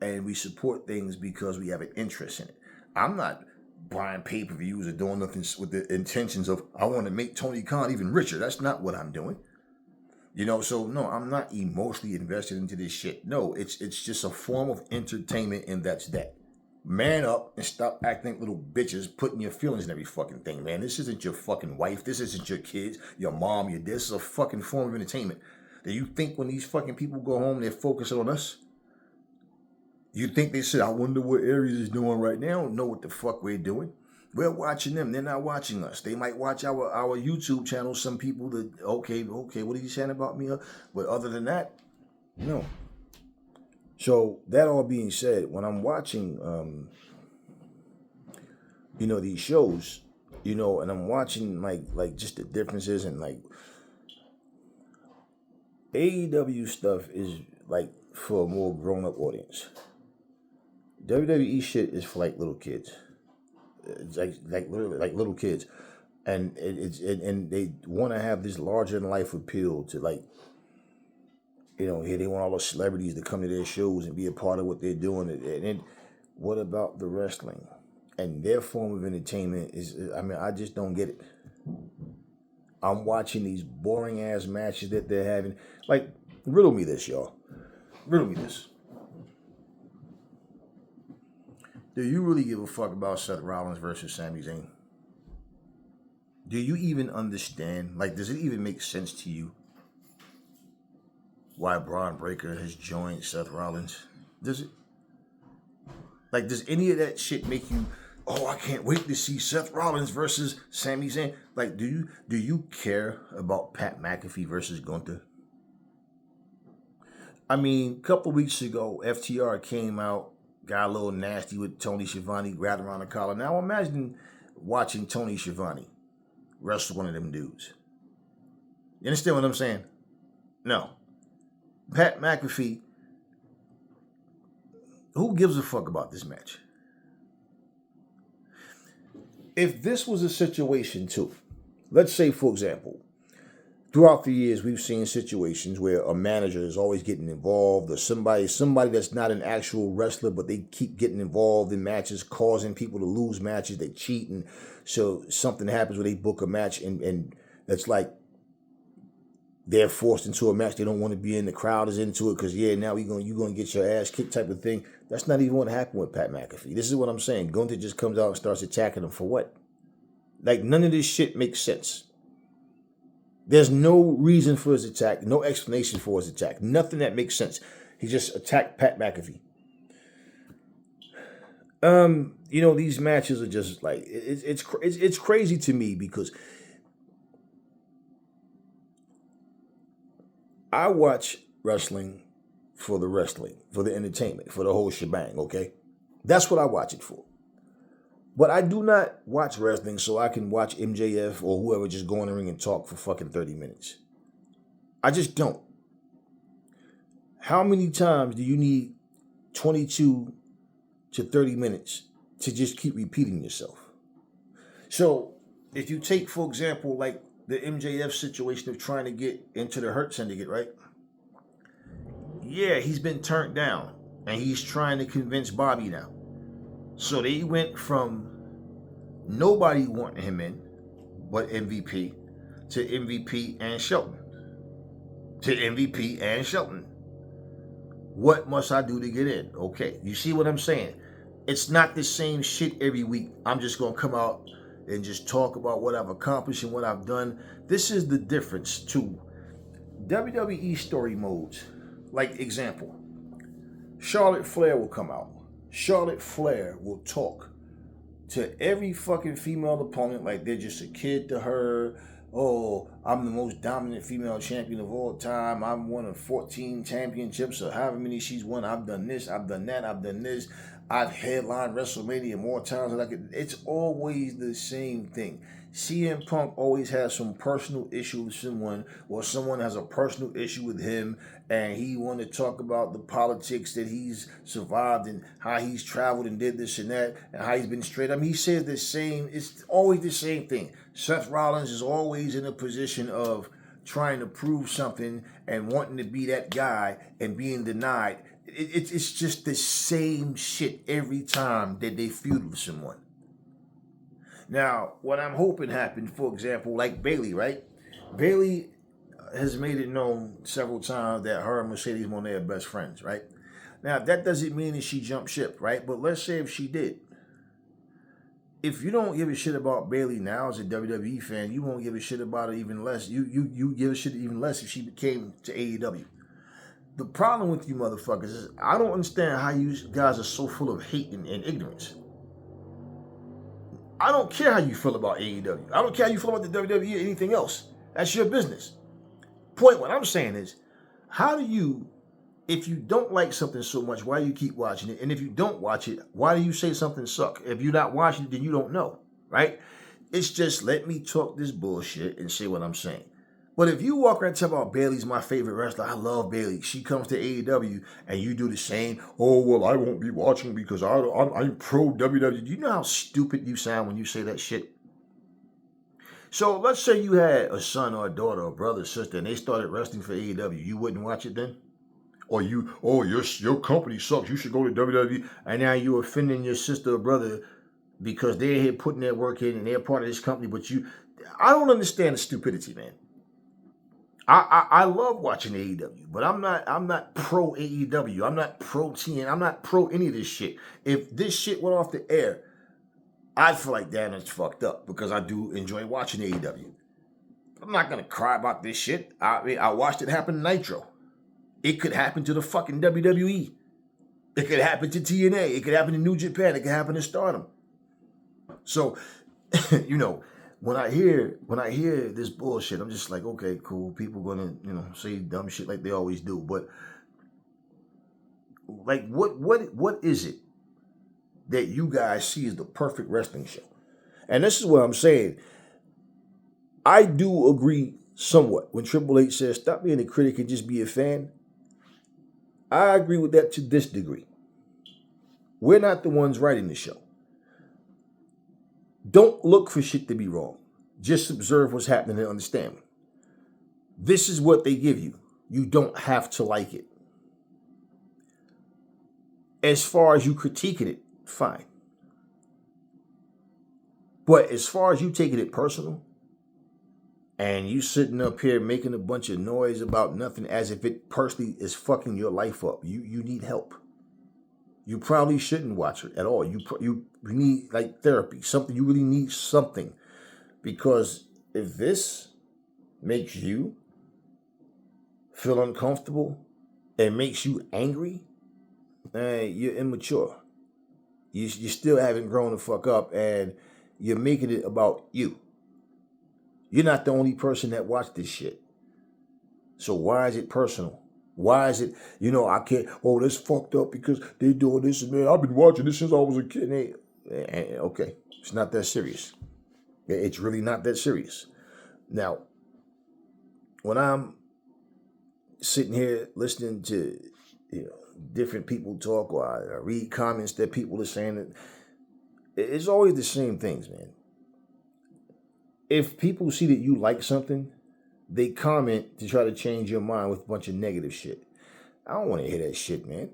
And we support things because we have an interest in it. I'm not buying pay-per-views or doing nothing with the intentions of, I want to make Tony Khan even richer. That's not what I'm doing. You know, so no, I'm not emotionally invested into this shit. No, it's just a form of entertainment, and that's that. Man up and stop acting like little bitches, putting your feelings in every fucking thing, man. This isn't your fucking wife. This isn't your kids, your mom, your dad. This is a fucking form of entertainment. Do you think when these fucking people go home, they're focusing on us? You think they said, I wonder what Aries is doing right now? I don't know what the fuck we're doing. We're watching them. They're not watching us. They might watch our YouTube channel. Some people that, okay, what are you saying about me? But other than that, no. So that all being said, when I'm watching, these shows, and I'm watching like just the differences and like AEW stuff is like for a more grown-up audience. WWE shit is for like little kids. It's like little kids, and and they want to have this larger than life appeal to here they want all the celebrities to come to their shows and be a part of what they're doing. And what about the wrestling and their form of entertainment is? I mean, I just don't get it. I'm watching these boring ass matches that they're having. Like, riddle me this, y'all. Riddle me this. Do you really give a fuck about Seth Rollins versus Sami Zayn? Do you even understand? Like, does it even make sense to you why Braun Breaker has joined Seth Rollins? Does it? Like, does any of that shit make you, oh, I can't wait to see Seth Rollins versus Sami Zayn? Like, do you care about Pat McAfee versus Gunther? I mean, a couple weeks ago, FTR came out, got a little nasty with Tony Schiavone, grabbed around the collar. Now imagine watching Tony Schiavone wrestle one of them dudes. You understand what I'm saying? No. Pat McAfee, who gives a fuck about this match? If this was a situation too, let's say, for example, throughout the years, we've seen situations where a manager is always getting involved, or somebody that's not an actual wrestler, but they keep getting involved in matches, causing people to lose matches. They cheat, and so something happens where they book a match, and that's like they're forced into a match they don't want to be in. The crowd is into it because now you're gonna get your ass kicked type of thing. That's not even what happened with Pat McAfee. This is what I'm saying. Gunther just comes out and starts attacking him for what? Like, none of this shit makes sense. There's no reason for his attack, no explanation for his attack, nothing that makes sense. He just attacked Pat McAfee. These matches are just like it's crazy to me because I watch wrestling for the wrestling, for the entertainment, for the whole shebang, okay? That's what I watch it for. But I do not watch wrestling so I can watch MJF or whoever just go in the ring and talk for fucking 30 minutes. I just don't. How many times do you need 22 to 30 minutes to just keep repeating yourself? So if you take, for example, like the MJF situation of trying to get into the Hurt Syndicate, right? Yeah, he's been turned down and he's trying to convince Bobby now. So they went from nobody wanting him in but MVP to MVP and Shelton. To MVP and Shelton. What must I do to get in? Okay, you see what I'm saying? It's not the same shit every week. I'm just going to come out and just talk about what I've accomplished and what I've done. This is the difference to WWE story modes. Like, example, Charlotte Flair will come out. Charlotte Flair will talk to every fucking female opponent like they're just a kid to her. Oh, I'm the most dominant female champion of all time. I've won 14 championships or however many she's won. I've done this, I've done that, I've done this. I've headlined WrestleMania more times than I could. It's always the same thing. CM Punk always has some personal issue with someone, or someone has a personal issue with him, and he want to talk about the politics that he's survived and how he's traveled and did this and that and how he's been straight. I mean, he says the same. It's always the same thing. Seth Rollins is always in a position of trying to prove something and wanting to be that guy and being denied. It's just the same shit every time that they feud with someone. Now, what I'm hoping happened, for example, like Bayley, right? Bayley has made it known several times that her and Mercedes Moné are best friends, right? Now, that doesn't mean that she jumped ship, right? But let's say if she did. If you don't give a shit about Bayley now as a WWE fan, you won't give a shit about it even less. You give a shit even less if she came to AEW. The problem with you motherfuckers is I don't understand how you guys are so full of hate and ignorance. I don't care how you feel about AEW. I don't care how you feel about the WWE or anything else. That's your business. Point what I'm saying is, how do you, if you don't like something so much, why do you keep watching it? And if you don't watch it, why do you say something suck? If you're not watching it, then you don't know, right? It's just let me talk this bullshit and say what I'm saying. But if you walk around and talk about Bayley's my favorite wrestler, I love Bayley. She comes to AEW and you do the same. Oh, well, I won't be watching because I'm pro WWE. Do you know how stupid you sound when you say that shit? So let's say you had a son or a daughter or brother or sister and they started wrestling for AEW. You wouldn't watch it then? Or your company sucks. You should go to WWE. And now you're offending your sister or brother because they're here putting their work in and they're part of this company. But I don't understand the stupidity, man. I love watching AEW, but I'm not pro AEW. I'm not pro TN. I'm not pro any of this shit. If this shit went off the air, I'd feel like, damn, it's fucked up because I do enjoy watching AEW. I'm not gonna cry about this shit. I mean, I watched it happen to Nitro. It could happen to the fucking WWE. It could happen to TNA. It could happen to New Japan. It could happen to Stardom. So, when I hear this bullshit, I'm just like, okay, cool. People gonna, say dumb shit like they always do. But like, what is it that you guys see as the perfect wrestling show? And this is what I'm saying. I do agree somewhat when Triple H says, stop being a critic and just be a fan. I agree with that to this degree. We're not the ones writing the show. Don't look for shit to be wrong. Just observe what's happening and understand. This is what they give you. You don't have to like it. As far as you critiquing it, fine. But as far as you taking it personal, and you sitting up here making a bunch of noise about nothing as if it personally is fucking your life up, you need help. You probably shouldn't watch it at all. You need like therapy, something. You really need something. Because if this makes you feel uncomfortable and makes you angry, you're immature. You still haven't grown the fuck up and you're making it about you. You're not the only person that watched this shit. So why is it personal? Why is it, I can't, that's fucked up because they doing this and man, I've been watching this since I was a kid. Okay, it's not that serious. It's really not that serious. Now, when I'm sitting here listening to, different people talk, or I read comments that people are saying, that it's always the same things, man. If people see that you like something, they comment to try to change your mind with a bunch of negative shit. I don't want to hear that shit, man.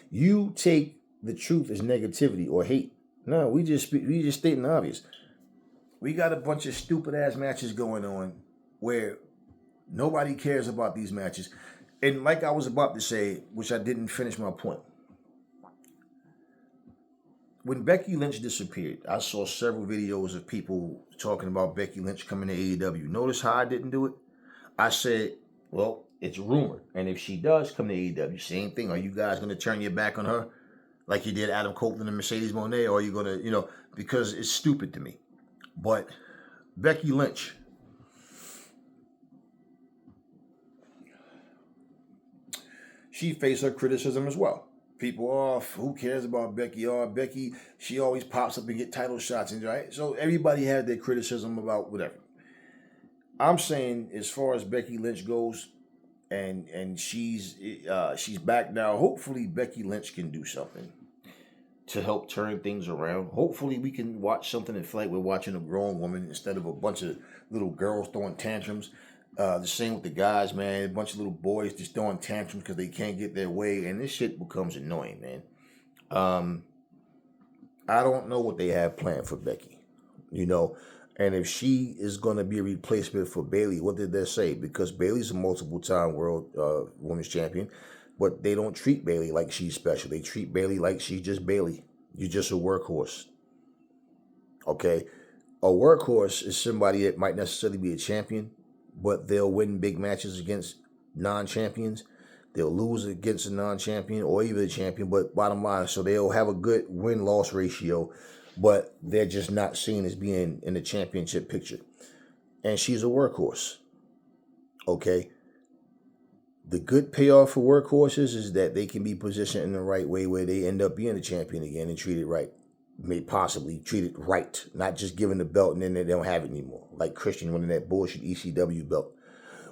You take the truth as negativity or hate. No, we just stating the obvious. We got a bunch of stupid ass matches going on where nobody cares about these matches. And like I was about to say, which I didn't finish my point. When Becky Lynch disappeared, I saw several videos of people talking about Becky Lynch coming to AEW. Notice how I didn't do it? I said, well, it's rumored. And if she does come to AEW, same thing. Are you guys going to turn your back on her like you did Adam Copeland and Mercedes Moné? Or are you going to, because it's stupid to me. But Becky Lynch, she faced her criticism as well. People, who cares about Becky? Becky, she always pops up and get title shots, right? So everybody had their criticism about whatever. I'm saying, as far as Becky Lynch goes, and she's back now. Hopefully, Becky Lynch can do something to help turn things around. Hopefully, we can watch something and feel like we're watching a grown woman instead of a bunch of little girls throwing tantrums. The same with the guys, man. A bunch of little boys just throwing tantrums because they can't get their way, and this shit becomes annoying, man. I don't know what they have planned for Becky, and if she is going to be a replacement for Bayley, what did they say? Because Bayley's a multiple-time world women's champion, but they don't treat Bayley like she's special. They treat Bayley like she's just Bayley. You're just a workhorse. Okay? A workhorse is somebody that might necessarily be a champion, but they'll win big matches against non-champions. They'll lose against a non-champion or even a champion, but bottom line, so they'll have a good win-loss ratio, but they're just not seen as being in the championship picture. And she's a workhorse. Okay? The good payoff for workhorses is that they can be positioned in the right way where they end up being a champion again and treated right. May possibly treat it right, not just given the belt and then they don't have it anymore. Like Christian winning that bullshit ECW belt,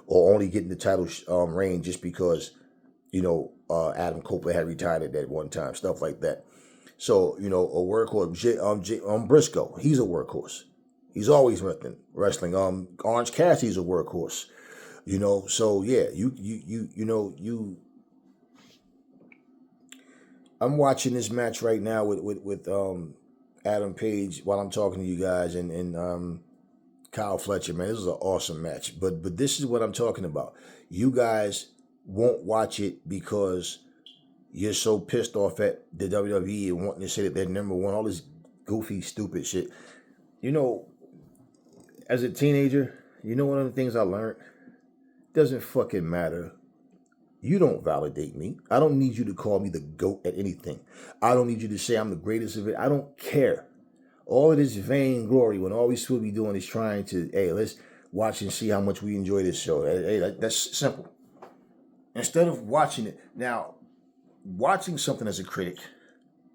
or only getting the title reign just because, Adam Copeland had retired at that one time, stuff like that. So, a workhorse. Briscoe, he's a workhorse. He's always wrestling. Orange Cassidy's a workhorse. So yeah, I'm watching this match right now with Adam Page while I'm talking to you guys and Kyle Fletcher, man. This is an awesome match. But this is what I'm talking about. You guys won't watch it because you're so pissed off at the WWE and wanting to say that they're number one, all this goofy, stupid shit. As a teenager, one of the things I learned, doesn't fucking matter. You don't validate me. I don't need you to call me the GOAT at anything. I don't need you to say I'm the greatest of it. I don't care. All of this vain glory when all we should be doing is trying to, hey, let's watch and see how much we enjoy this show. Hey, that's simple. Instead of watching it. Now, watching something as a critic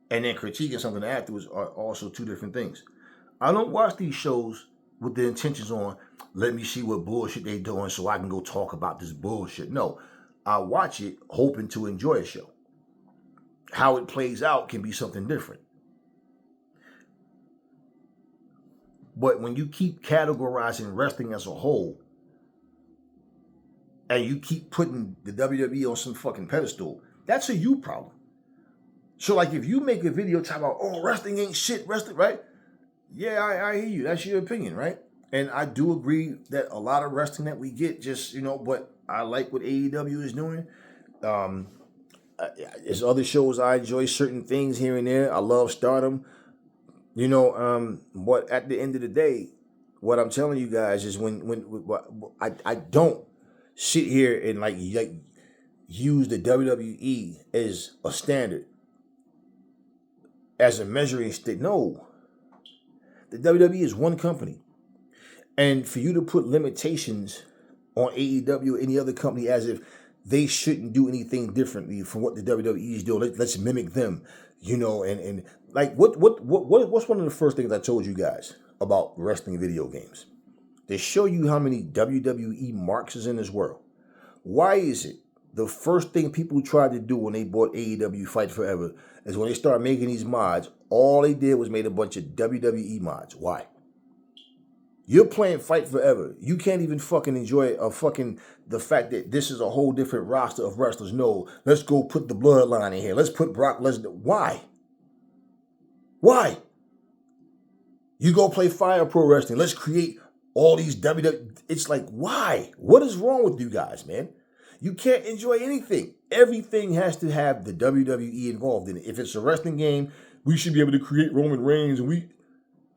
and then critiquing something afterwards are also two different things. I don't watch these shows with the intentions on, let me see what bullshit they doing so I can go talk about this bullshit. No, I watch it hoping to enjoy a show. How it plays out can be something different. But when you keep categorizing wrestling as a whole, and you keep putting the WWE on some fucking pedestal, that's a you problem. So like if you make a video talking about, wrestling ain't shit, wrestling, right? Yeah, I hear you. That's your opinion, right? And I do agree that a lot of wrestling that we get just, but I like what AEW is doing. There's other shows I enjoy certain things here and there. I love Stardom. But at the end of the day, what I'm telling you guys is when I don't sit here and like use the WWE as a standard, as a measuring stick. No. The WWE is one company. And for you to put limitations on AEW or any other company as if they shouldn't do anything differently from what the WWE is doing. Let's mimic them, and like what's one of the first things I told you guys about wrestling video games? They show you how many WWE marks is in this world. Why is it the first thing people tried to do when they bought AEW Fight Forever is when they started making these mods, all they did was made a bunch of WWE mods. Why? You're playing Fight Forever. You can't even fucking enjoy the fact that this is a whole different roster of wrestlers. No, let's go put the Bloodline in here. Let's put Brock Lesnar. Why? Why? You go play Fire Pro Wrestling. Let's create all these WWE. It's like, why? What is wrong with you guys, man? You can't enjoy anything. Everything has to have the WWE involved in it. If it's a wrestling game, we should be able to create Roman Reigns.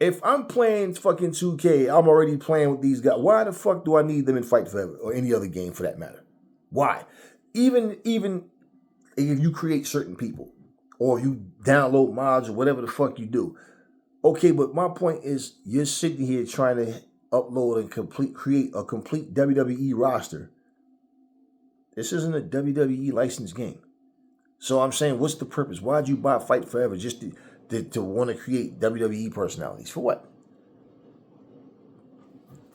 If I'm playing fucking 2K, I'm already playing with these guys. Why the fuck do I need them in Fight Forever or any other game for that matter? Why? Even if you create certain people or you download mods or whatever the fuck you do. Okay, but my point is you're sitting here trying to upload and create a complete WWE roster. This isn't a WWE licensed game. So I'm saying, what's the purpose? Why'd you buy Fight Forever just to want to create WWE personalities? For what?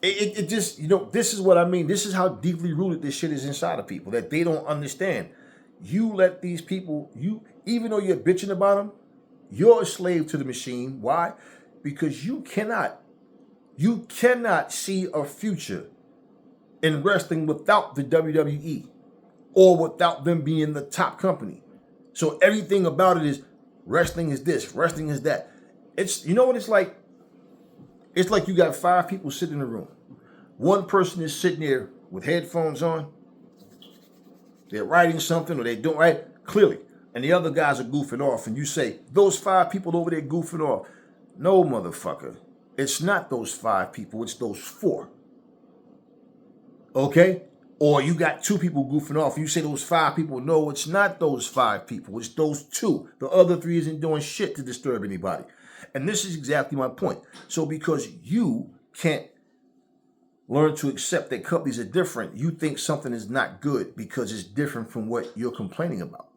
It just, this is what I mean. This is how deeply rooted this shit is inside of people that they don't understand. You let these people, even though you're bitching about them, you're a slave to the machine. Why? Because you cannot see a future in wrestling without the WWE or without them being the top company. So everything about it is wrestling is this, wrestling is that. It's, you know what it's like? It's like you got 5 people sitting in a room. One person is sitting there with headphones on. They're writing something or they're doing right clearly. And the other guys are goofing off. And you say, those 5 people over there goofing off. No, motherfucker. It's not those 5 people. It's those 4. Okay? Or you got 2 people goofing off. You say those 5 people. No, it's not those 5 people. It's those 2. The other 3 isn't doing shit to disturb anybody. And this is exactly my point. So because you can't learn to accept that companies are different, you think something is not good because it's different from what you're complaining about.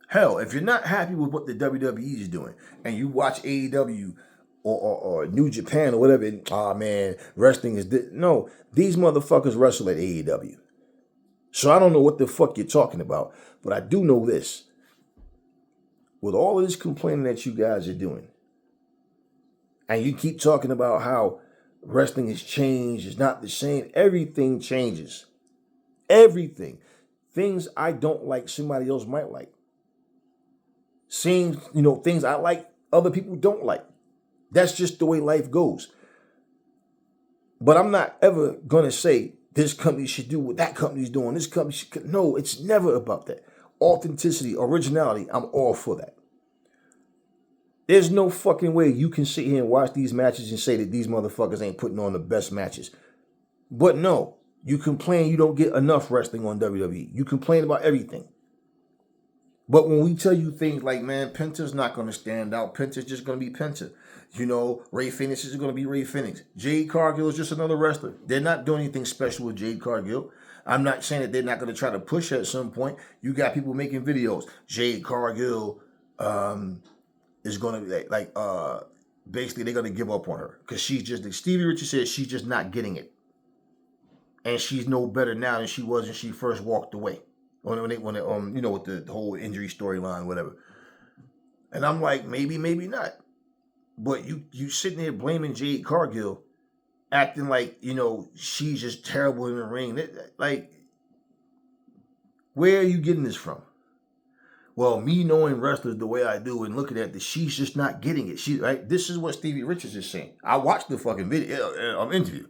Hell, if you're not happy with what the WWE is doing and you watch AEW or New Japan or whatever, and, man, wrestling is this. No, these motherfuckers wrestle at AEW. So I don't know what the fuck you're talking about, but I do know this. With all of this complaining that you guys are doing, and you keep talking about how wrestling has changed, it's not the same, everything changes. Everything. Things I don't like, somebody else might like. Things I like, other people don't like. That's just the way life goes. But I'm not ever going to say this company should do what that company's doing. This company should. No, it's never about that. Authenticity, originality, I'm all for that. There's no fucking way you can sit here and watch these matches and say that these motherfuckers ain't putting on the best matches. But no, you complain you don't get enough wrestling on WWE. You complain about everything. But when we tell you things like, man, Penta's not going to stand out. Penta's just going to be Penta. Ray Phoenix is going to be Ray Phoenix. Jade Cargill is just another wrestler. They're not doing anything special with Jade Cargill. I'm not saying that they're not going to try to push her at some point. You got people making videos. Jade Cargill is going to basically they're going to give up on her because she's just, like Stevie Richards said, she's just not getting it. And she's no better now than she was when she first walked away. With the whole injury storyline, whatever. And I'm like, maybe not. But you sitting there blaming Jade Cargill, acting like, she's just terrible in the ring. Like, where are you getting this from? Well, me knowing wrestlers the way I do and looking at this, she's just not getting it. Right? This is what Stevie Richards is saying. I watched the fucking video, interview.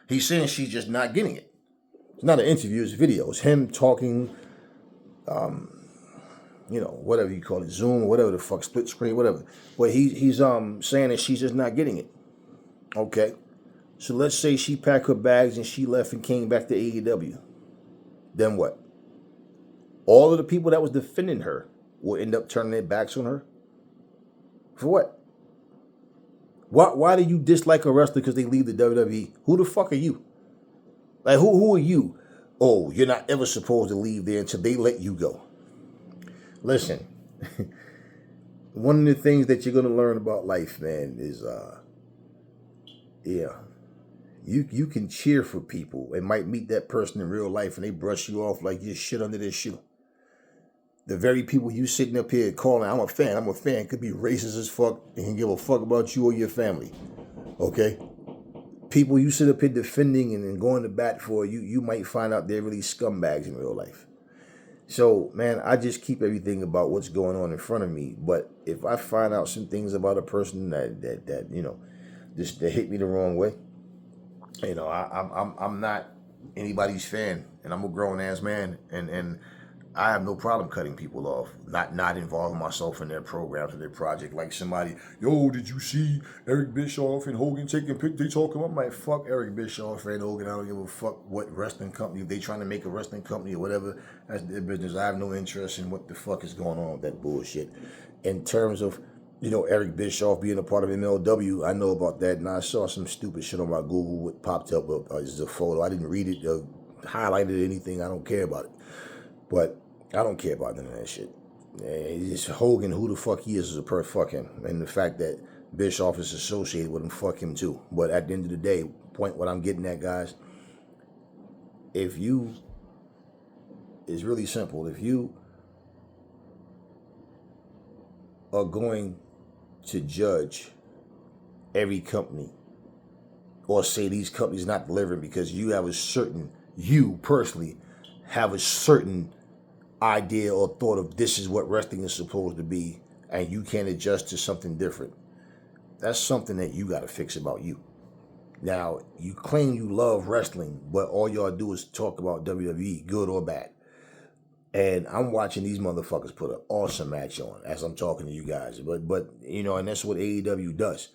He's saying she's just not getting it. It's not an interview, it's a video. It's him talking, whatever you call it, Zoom, whatever the fuck, split screen, whatever. But he's saying that she's just not getting it. Okay. So let's say she packed her bags and she left and came back to AEW. Then what? All of the people that was defending her will end up turning their backs on her? For what? Why do you dislike a wrestler because they leave the WWE? Who the fuck are you? Like, who are you? Oh, you're not ever supposed to leave there until they let you go. Listen, one of the things that you're gonna learn about life, man, is yeah, you can cheer for people and might meet that person in real life and they brush you off like you're shit under their shoe. The very people you sitting up here calling, I'm a fan, could be racist as fuck and can give a fuck about you or your family. Okay? People you sit up here defending and going to bat for, you might find out they're really scumbags in real life. So, man, I just keep everything about what's going on in front of me. But if I find out some things about a person that you know, just that hit me the wrong way, you know, I'm not anybody's fan, and I'm a grown ass man, and I have no problem cutting people off, not involving myself in their programs or their project. Like somebody, yo, did you see Eric Bischoff and Hogan taking pictures? They talking. I'm like, fuck Eric Bischoff and Hogan. I don't give a fuck what wrestling company. If they trying to make a wrestling company or whatever, that's their business. I have no interest in what the fuck is going on with that bullshit. In terms of, you know, Eric Bischoff being a part of MLW, I know about that, and I saw some stupid shit on my Google. What popped up is a photo. I didn't read it, highlighted anything. I don't care about it. But I don't care about none of that shit. It's Hogan, who the fuck he is a fuck him. And the fact that Bischoff is associated with him, fuck him too. But at the end of the day, point what I'm getting at, guys, if you, it's really simple. If you are going to judge every company or say these companies not delivering because you have a certain, you personally have a certain idea or thought of this is what wrestling is supposed to be and you can't adjust to something different, that's something that you got to fix about you. Now, you claim you love wrestling, but all y'all do is talk about WWE, good or bad. And I'm watching these motherfuckers put an awesome match on as I'm talking to you guys. But you know, and that's what AEW does.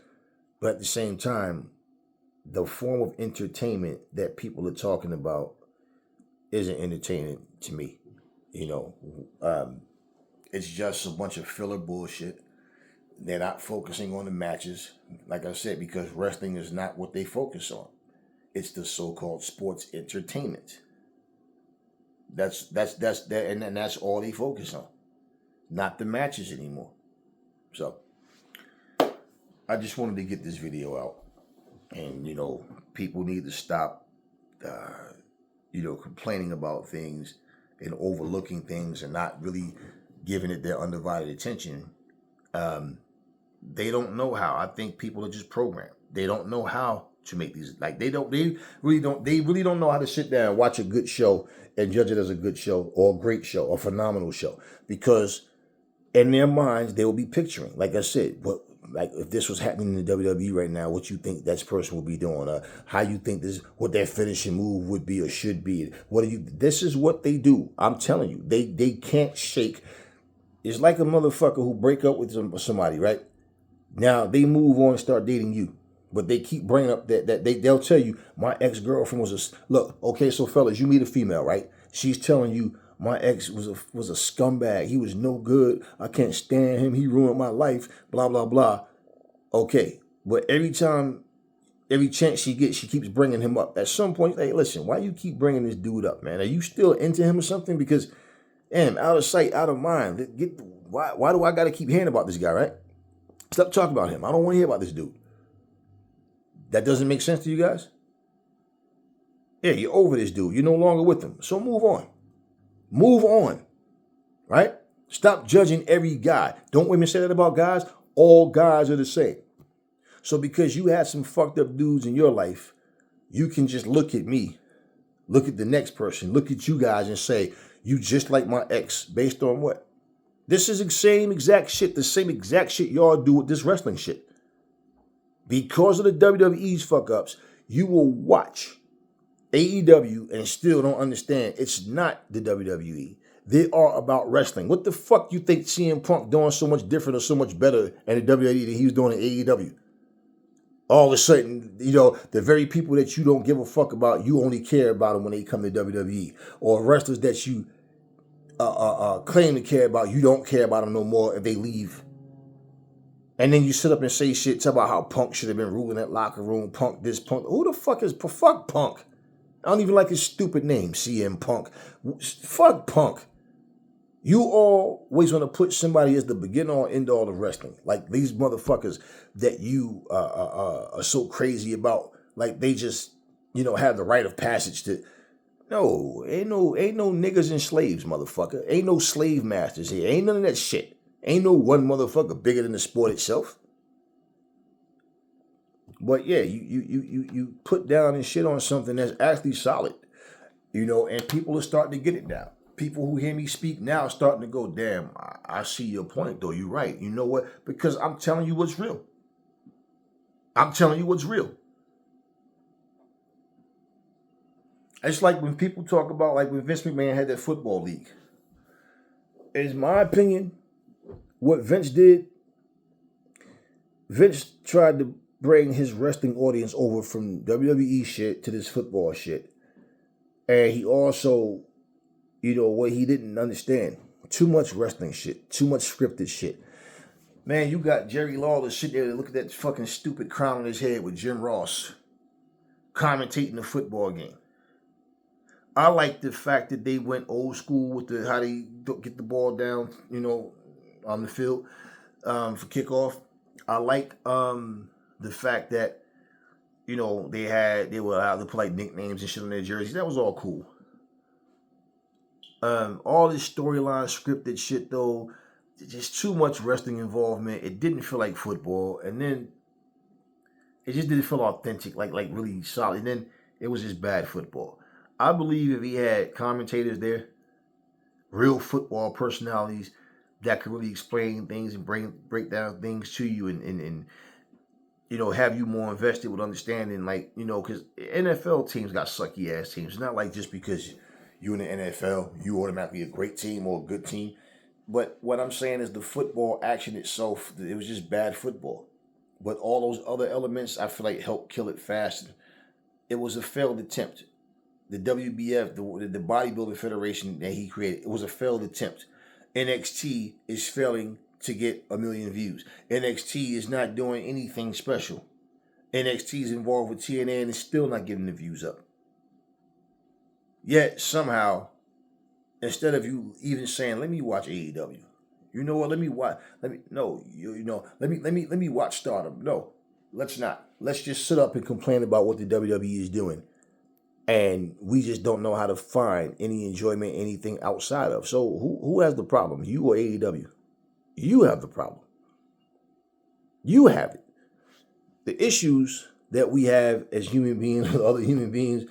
But at the same time, the form of entertainment that people are talking about isn't entertaining to me. You know, it's just a bunch of filler bullshit. They're not focusing on the matches, like I said, because wrestling is not what they focus on. It's the so-called sports entertainment. That's and that's all they focus on, not the matches anymore. So, I just wanted to get this video out, and you know, people need to stop, you know, complaining about things and overlooking things and not really giving it their undivided attention. They don't know how. I think people are just programmed. They don't know how to make these, like they really don't know how to sit down and watch a good show and judge it as a good show or a great show or a phenomenal show, because in their minds they will be picturing, like I said, what, like if this was happening in the WWE right now, what you think that person would be doing, how you think this, what their finishing move would be or should be. What do you? This is what they do. I'm telling you, they can't shake. It's like a motherfucker who break up with somebody, right? Now they move on and start dating you, but they keep bringing up that they'll tell you my ex-girlfriend was a look. Okay, so fellas, you meet a female, right? She's telling you my ex was a scumbag. He was no good. I can't stand him. He ruined my life. Blah blah blah. Okay, but every chance she gets, she keeps bringing him up. At some point, hey, listen, why you keep bringing this dude up, man? Are you still into him or something? Because, damn, out of sight, out of mind. Why do I got to keep hearing about this guy, right? Stop talking about him. I don't want to hear about this dude. That doesn't make sense to you guys? Yeah, you're over this dude. You're no longer with him. So move on. Move on. Right? Stop judging every guy. Don't women say that about guys? All guys are the same. So because you had some fucked up dudes in your life, you can just look at me, look at the next person, look at you guys and say, you just like my ex. Based on what? This is the same exact shit y'all do with this wrestling shit. Because of the WWE's fuck ups, you will watch AEW and still don't understand it's not the WWE. They are about wrestling. What the fuck you think CM Punk doing so much different or so much better in the WWE than he was doing in AEW? All of a sudden, you know, the very people that you don't give a fuck about, you only care about them when they come to WWE. Or wrestlers that you claim to care about, you don't care about them no more if they leave. And then you sit up and say shit, talk about how Punk should have been ruling that locker room. Punk this, Punk. Who the fuck is fuck Punk? I don't even like his stupid name, CM Punk. Fuck Punk. You always want to put somebody as the beginner or end all of wrestling. Like these motherfuckers that you are so crazy about. Like they just, have the rite of passage to. No, ain't no niggas and slaves, motherfucker. Ain't no slave masters here. Ain't none of that shit. Ain't no one motherfucker bigger than the sport itself. But yeah, you put down and shit on something that's actually solid, and people are starting to get it now. People who hear me speak now are starting to go, damn, I see your point, though. You're right. You know what? Because I'm telling you what's real. I'm telling you what's real. It's like when people talk about, like when Vince McMahon had that football league. In my opinion, what Vince did, Vince tried to bring his wrestling audience over from WWE shit to this football shit. And he also, what he didn't understand. Too much wrestling shit. Too much scripted shit. Man, you got Jerry Lawler sitting there and look at that fucking stupid crown on his head with Jim Ross commentating the football game. I like the fact that they went old school with how they get the ball down, on the field for kickoff. I like the fact that, they were allowed to put like nicknames and shit on their jerseys. That was all cool. All this storyline scripted shit though, just too much wrestling involvement. It didn't feel like football, and then it just didn't feel authentic, like really solid. And then it was just bad football. I believe if he had commentators there, real football personalities that could really explain things and break down things to you and have you more invested with understanding, because NFL teams got sucky ass teams. It's not like just because you're in the NFL, you automatically a great team or a good team. But what I'm saying is the football action itself, it was just bad football. But all those other elements, I feel like helped kill it fast. It was a failed attempt. The WBF, the Bodybuilding Federation that he created, it was a failed attempt. NXT is failing to get 1 million views. NXT is not doing anything special. NXT is involved with TNA and is still not getting the views up. Yet somehow, instead of you even saying, "Let me watch AEW," you know what? Let me watch Stardom. No, let's not. Let's just sit up and complain about what the WWE is doing. And we just don't know how to find any enjoyment, anything outside of. So who has the problem? You or AEW? You have the problem. You have it. The issues that we have as human beings with other human beings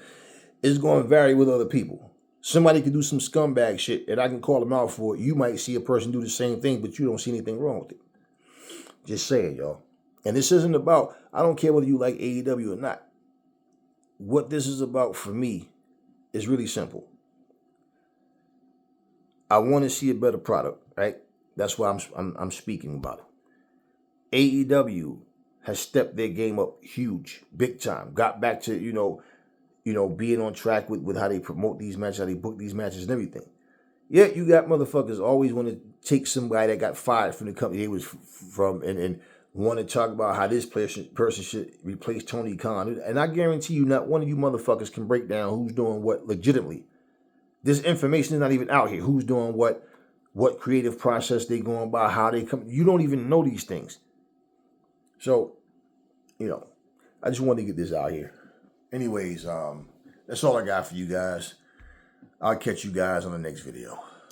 is going to vary with other people. Somebody could do some scumbag shit and I can call them out for it. You might see a person do the same thing, but you don't see anything wrong with it. Just saying, y'all. And this isn't about, I don't care whether you like AEW or not. What this is about for me is really simple. I want to see a better product, right? That's why I'm speaking about it. AEW has stepped their game up huge, big time. Got back to, being on track with how they promote these matches, how they book these matches and everything. Yet you got motherfuckers always want to take somebody that got fired from the company they was from and want to talk about how this person should replace Tony Khan. And I guarantee you not one of you motherfuckers can break down who's doing what legitimately. This information is not even out here. Who's doing what creative process they going by, how they come. You don't even know these things. So, I just wanted to get this out here. Anyways, that's all I got for you guys. I'll catch you guys on the next video.